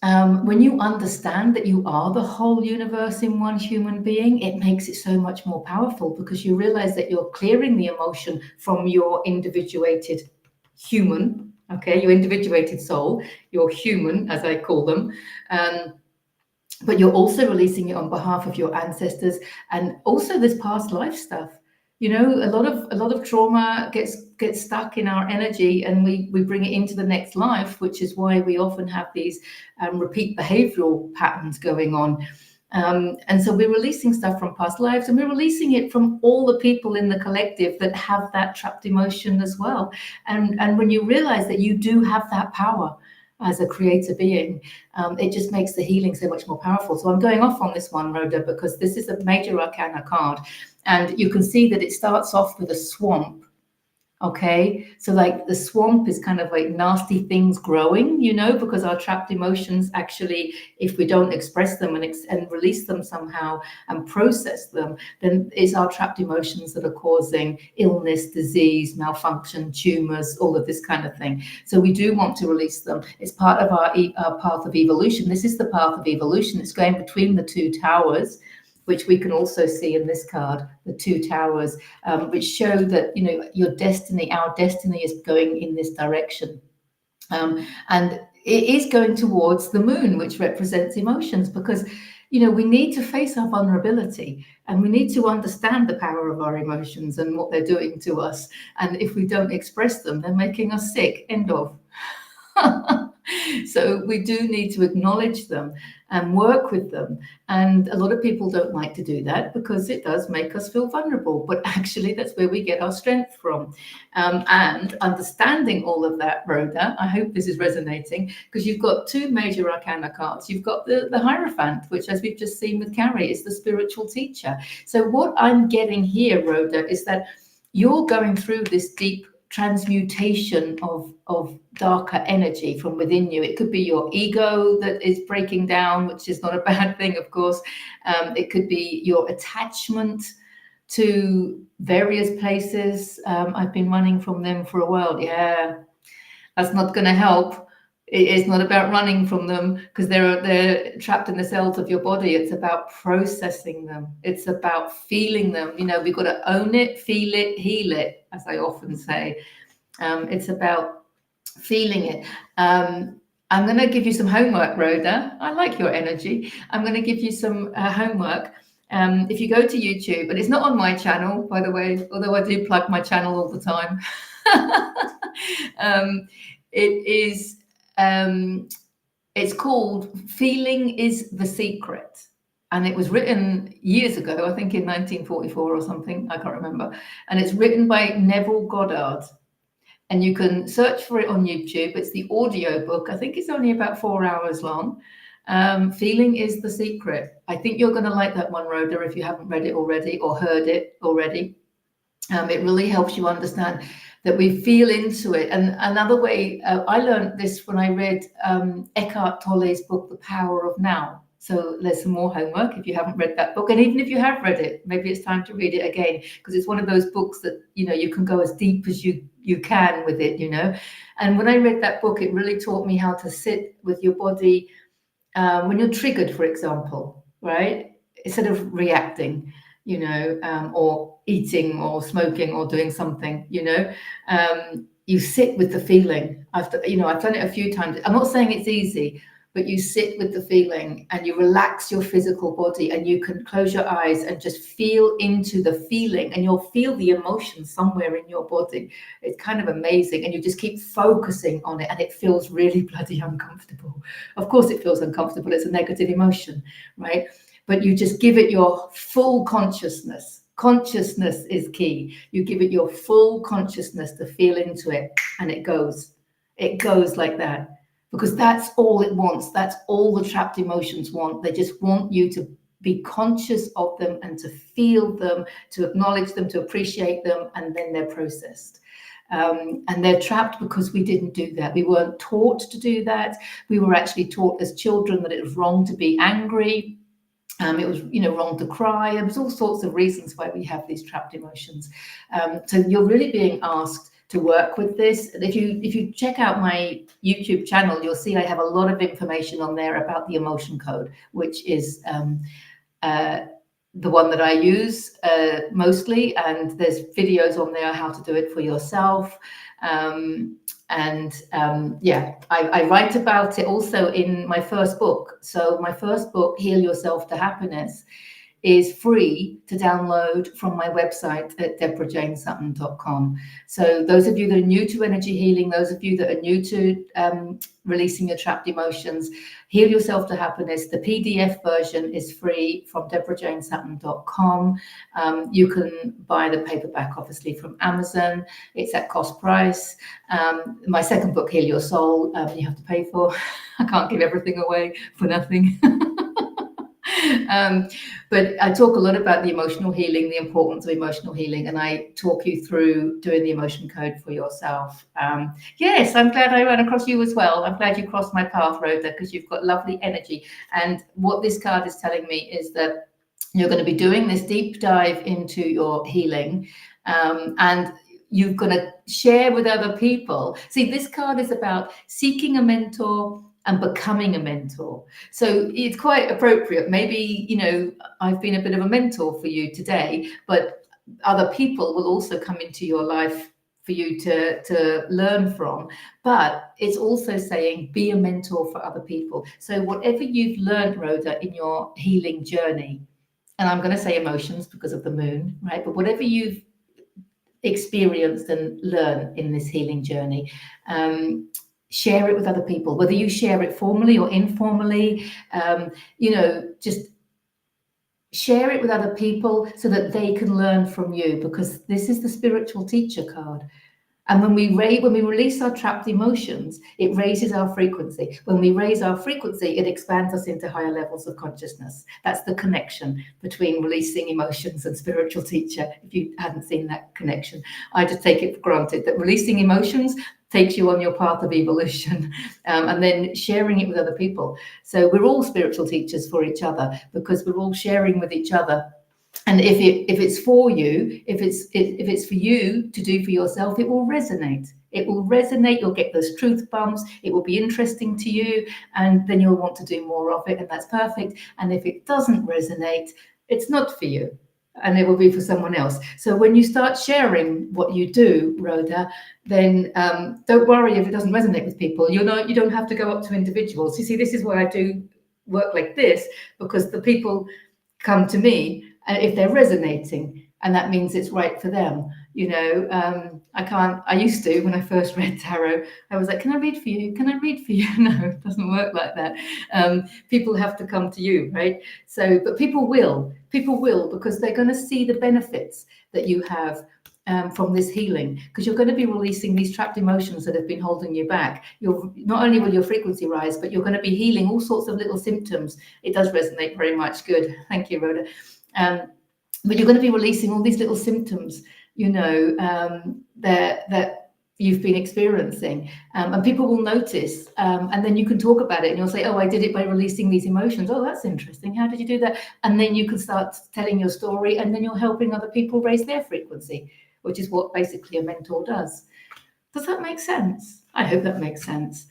when you understand that you are the whole universe in one human being, it makes it so much more powerful, because you realize that you're clearing the emotion from your individuated human, okay, your individuated soul, your human, as I call them. But you're also releasing it on behalf of your ancestors, and also this past life stuff. A lot of trauma gets stuck in our energy, and we bring it into the next life, which is why we often have these repeat behavioral patterns going on. And so we're releasing stuff from past lives, and we're releasing it from all the people in the collective that have that trapped emotion as well. And when you realize that you do have that power as a creator being, it just makes the healing so much more powerful. So I'm going off on this one, Rhoda, because this is a major arcana card. And you can see that it starts off with a swamp. Okay, so like the swamp is kind of like nasty things growing, you know, because our trapped emotions actually, if we don't express them and release them somehow and process them, then it's our trapped emotions that are causing illness, disease, malfunction, tumors, all of this kind of thing. So we do want to release them. It's part of our path of evolution. This is the path of evolution. It's going between the two towers, which we can also see in this card, the two towers, which show that, you know, your destiny, our destiny is going in this direction. And it is going towards the moon, which represents emotions, because, you know, we need to face our vulnerability and we need to understand the power of our emotions and what they're doing to us. And if we don't express them, they're making us sick. End of. So we do need to acknowledge them and work with them. And a lot of people don't like to do that because it does make us feel vulnerable. But actually, that's where we get our strength from. And understanding all of that, Rhoda, I hope this is resonating, because you've got two major arcana cards. You've got the Hierophant, which, as we've just seen with Carrie, is the spiritual teacher. So what I'm getting here, Rhoda, is that you're going through this deep transmutation of darker energy from within you. It could be your ego that is breaking down, which is not a bad thing, of course. It could be your attachment to various places. I've been running from them for a while. Yeah, that's not going to help. It's not about running from them because they're trapped in the cells of your body. It's about processing them. It's about feeling them. You know, we've got to own it, feel it, heal it, as I often say. It's about feeling it. I'm going to give you some homework, Rhoda. I like your energy. I'm going to give you some homework. If you go to YouTube, and it's not on my channel, by the way, although I do plug my channel all the time. It is... it's called Feeling is the Secret. And it was written years ago, I think in 1944 or something, I can't remember. And it's written by Neville Goddard. And you can search for it on YouTube. It's the audio book. I think it's only about 4 hours long. Feeling is the Secret. I think you're going to like that one, Rhoda, if you haven't read it already or heard it already. It really helps you understand that we feel into it. And another way, I learned this when I read Eckhart Tolle's book, The Power of Now. So there's some more homework if you haven't read that book. And even if you have read it, maybe it's time to read it again, because it's one of those books that, you know, you can go as deep as you can with it, you know. And when I read that book, it really taught me how to sit with your body when you're triggered, for example, right? Instead of reacting, you know, or eating or smoking or doing something, you know, you sit with the feeling. I've done it a few times. I'm not saying it's easy, but you sit with the feeling and you relax your physical body and you can close your eyes and just feel into the feeling, and you'll feel the emotion somewhere in your body. It's kind of amazing. And you just keep focusing on it and it feels really bloody uncomfortable. Of course it feels uncomfortable. It's a negative emotion, right? But you just give it your full consciousness. Consciousness is key. You give it your full consciousness to feel into it, and it goes. It goes like that, because that's all it wants. That's all the trapped emotions want. They just want you to be conscious of them and to feel them, to acknowledge them, to appreciate them, and then they're processed. And they're trapped because we didn't do that. We weren't taught to do that. We were actually taught as children that it was wrong to be angry. It was, you know, wrong to cry. There was all sorts of reasons why we have these trapped emotions. So you're really being asked to work with this. If you check out my YouTube channel, you'll see I have a lot of information on there about the emotion code, which is the one that I use mostly. And there's videos on there how to do it for yourself. Yeah, I write about it also in my first book. So my first book, Heal Yourself to Happiness, is free to download from my website at deborahjanesutton.com. So those of you that are new to energy healing, those of you that are new to releasing your trapped emotions, Heal Yourself to Happiness, the PDF version is free from deborahjanesutton.com. You can buy the paperback, obviously, from Amazon. It's at cost price. My second book, Heal Your Soul, you have to pay for. I can't give everything away for nothing. But I talk a lot about the emotional healing, the importance of emotional healing, and I talk you through doing the emotion code for yourself. Yes, I'm glad I ran across you as well. I'm glad you crossed my path, Rhoda, because you've got lovely energy. And what this card is telling me is that you're going to be doing this deep dive into your healing, and you're going to share with other people. See, this card is about seeking a mentor and becoming a mentor. So it's quite appropriate. Maybe, I've been a bit of a mentor for you today, but other people will also come into your life for you to learn from. But it's also saying be a mentor for other people. So whatever you've learned, Rhoda, in your healing journey, and I'm going to say emotions because of the moon, right? But whatever you've experienced and learned in this healing journey, share it with other people, whether you share it formally or informally. Just share it with other people so that they can learn from you, because this is the spiritual teacher card. And when we release our trapped emotions, it raises our frequency. When we raise our frequency, it expands us into higher levels of consciousness. That's the connection between releasing emotions and spiritual teacher. If you hadn't seen that connection, I just take it for granted that releasing emotions takes you on your path of evolution, and then sharing it with other people. So we're all spiritual teachers for each other, because we're all sharing with each other. And if it's for you, if it's for you to do for yourself, it will resonate. It will resonate. You'll get those truth bumps. It will be interesting to you, and then you'll want to do more of it, and that's perfect. And if it doesn't resonate, it's not for you, and it will be for someone else. So when you start sharing what you do, Rhoda, then don't worry if it doesn't resonate with people. You don't have to go up to individuals. You see, this is why I do work like this, because the people come to me, and if they're resonating, and that means it's right for them. I used to, when I first read tarot, I was like, can I read for you? Can I read for you? No, it doesn't work like that. People have to come to you, right? So, but people will, because they're going to see the benefits that you have from this healing, because you're going to be releasing these trapped emotions that have been holding you back. Not only will your frequency rise, but you're going to be healing all sorts of little symptoms. It does resonate very much. Good. Thank you, Rhoda. But you're going to be releasing all these little symptoms, that you've been experiencing, and people will notice, and then you can talk about it, and you'll say, oh, I did it by releasing these emotions. Oh, that's interesting. How did you do that? And then you can start telling your story, and then you're helping other people raise their frequency, which is what basically a mentor does. Does that make sense? I hope that makes sense.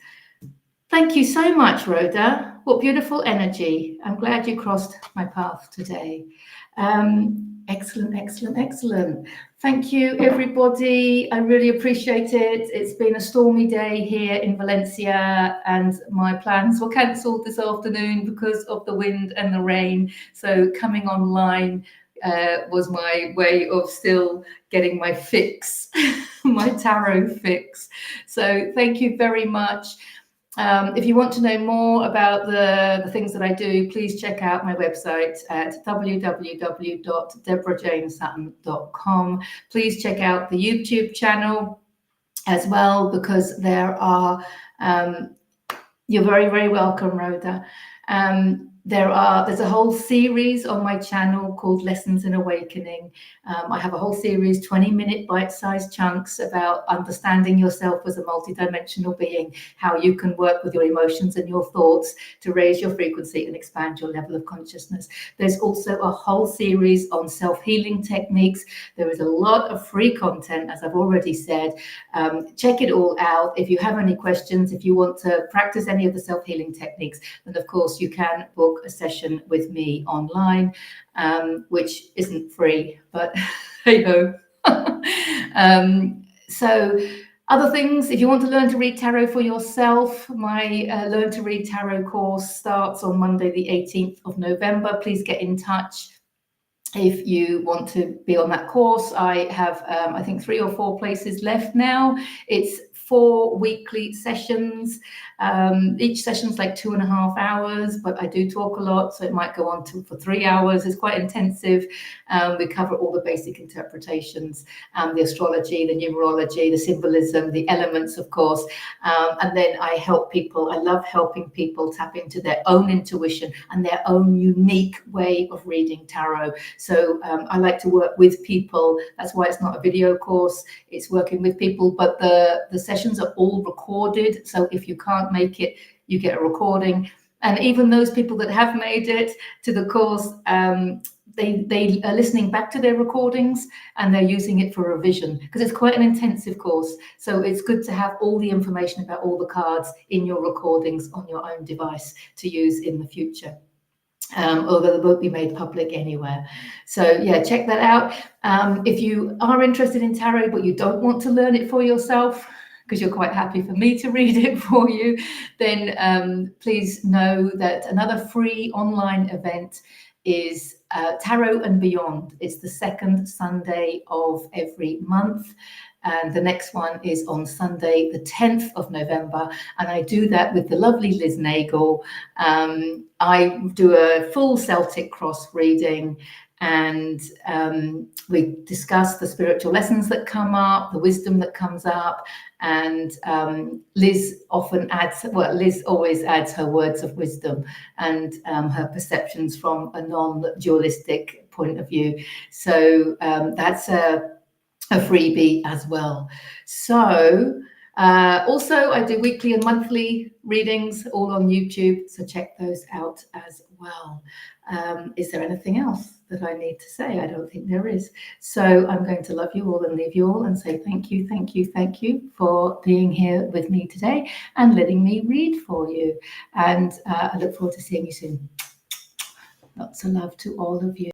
Thank you so much, Rhoda. What beautiful energy. I'm glad you crossed my path today. Excellent. Thank you, everybody. I really appreciate it. It's been a stormy day here in Valencia, and my plans were cancelled this afternoon because of the wind and the rain. So coming online was my way of still getting my fix, my tarot fix. So thank you very much. If you want to know more about the things that I do, please check out my website at www.deborahjanesutton.com. Please check out the YouTube channel as well, because there are, you're very, very welcome, Rhoda. There's a whole series on my channel called Lessons in Awakening. I have a whole series, 20-minute bite-sized chunks about understanding yourself as a multidimensional being, how you can work with your emotions and your thoughts to raise your frequency and expand your level of consciousness. There's also a whole series on self-healing techniques. There is a lot of free content, as I've already said. Check it all out. If you have any questions, if you want to practice any of the self-healing techniques, then of course you can book a session with me online, which isn't free, but hey ho. So other things, if you want to learn to read tarot for yourself, my Learn to Read Tarot course starts on Monday the 18th of November. Please get in touch if you want to be on that course. I have I think 3 or 4 places left now. It's 4 weekly sessions, Each session's like 2.5 hours, but I do talk a lot, so it might go on for 3 hours. It's quite intensive. We cover all the basic interpretations, the astrology, the numerology, the symbolism, the elements, of course. And then I help people. I love helping people tap into their own intuition and their own unique way of reading tarot. So I like to work with people. That's why it's not a video course. It's working with people, but the sessions are all recorded. So if you can't make it, you get a recording. And even those people that have made it to the course, they are listening back to their recordings and they're using it for revision, because it's quite an intensive course. So it's good to have all the information about all the cards in your recordings on your own device to use in the future. Although they won't be made public anywhere. So yeah, check that out. If you are interested in tarot, but you don't want to learn it for yourself, because you're quite happy for me to read it for you, then please know that another free online event is Tarot and Beyond. It's the second Sunday of every month. And the next one is on Sunday, the 10th of November. And I do that with the lovely Liz Nagel. I do a full Celtic cross reading, and we discuss the spiritual lessons that come up, the wisdom that comes up. And Liz often adds, well, Liz always adds her words of wisdom and her perceptions from a non-dualistic point of view. So that's a freebie as well. So also I do weekly and monthly readings all on YouTube, so check those out as well. Is there anything else that I need to say? I don't think there is. So I'm going to love you all and leave you all and say thank you, thank you, thank you for being here with me today and letting me read for you. And I look forward to seeing you soon. Lots of love to all of you.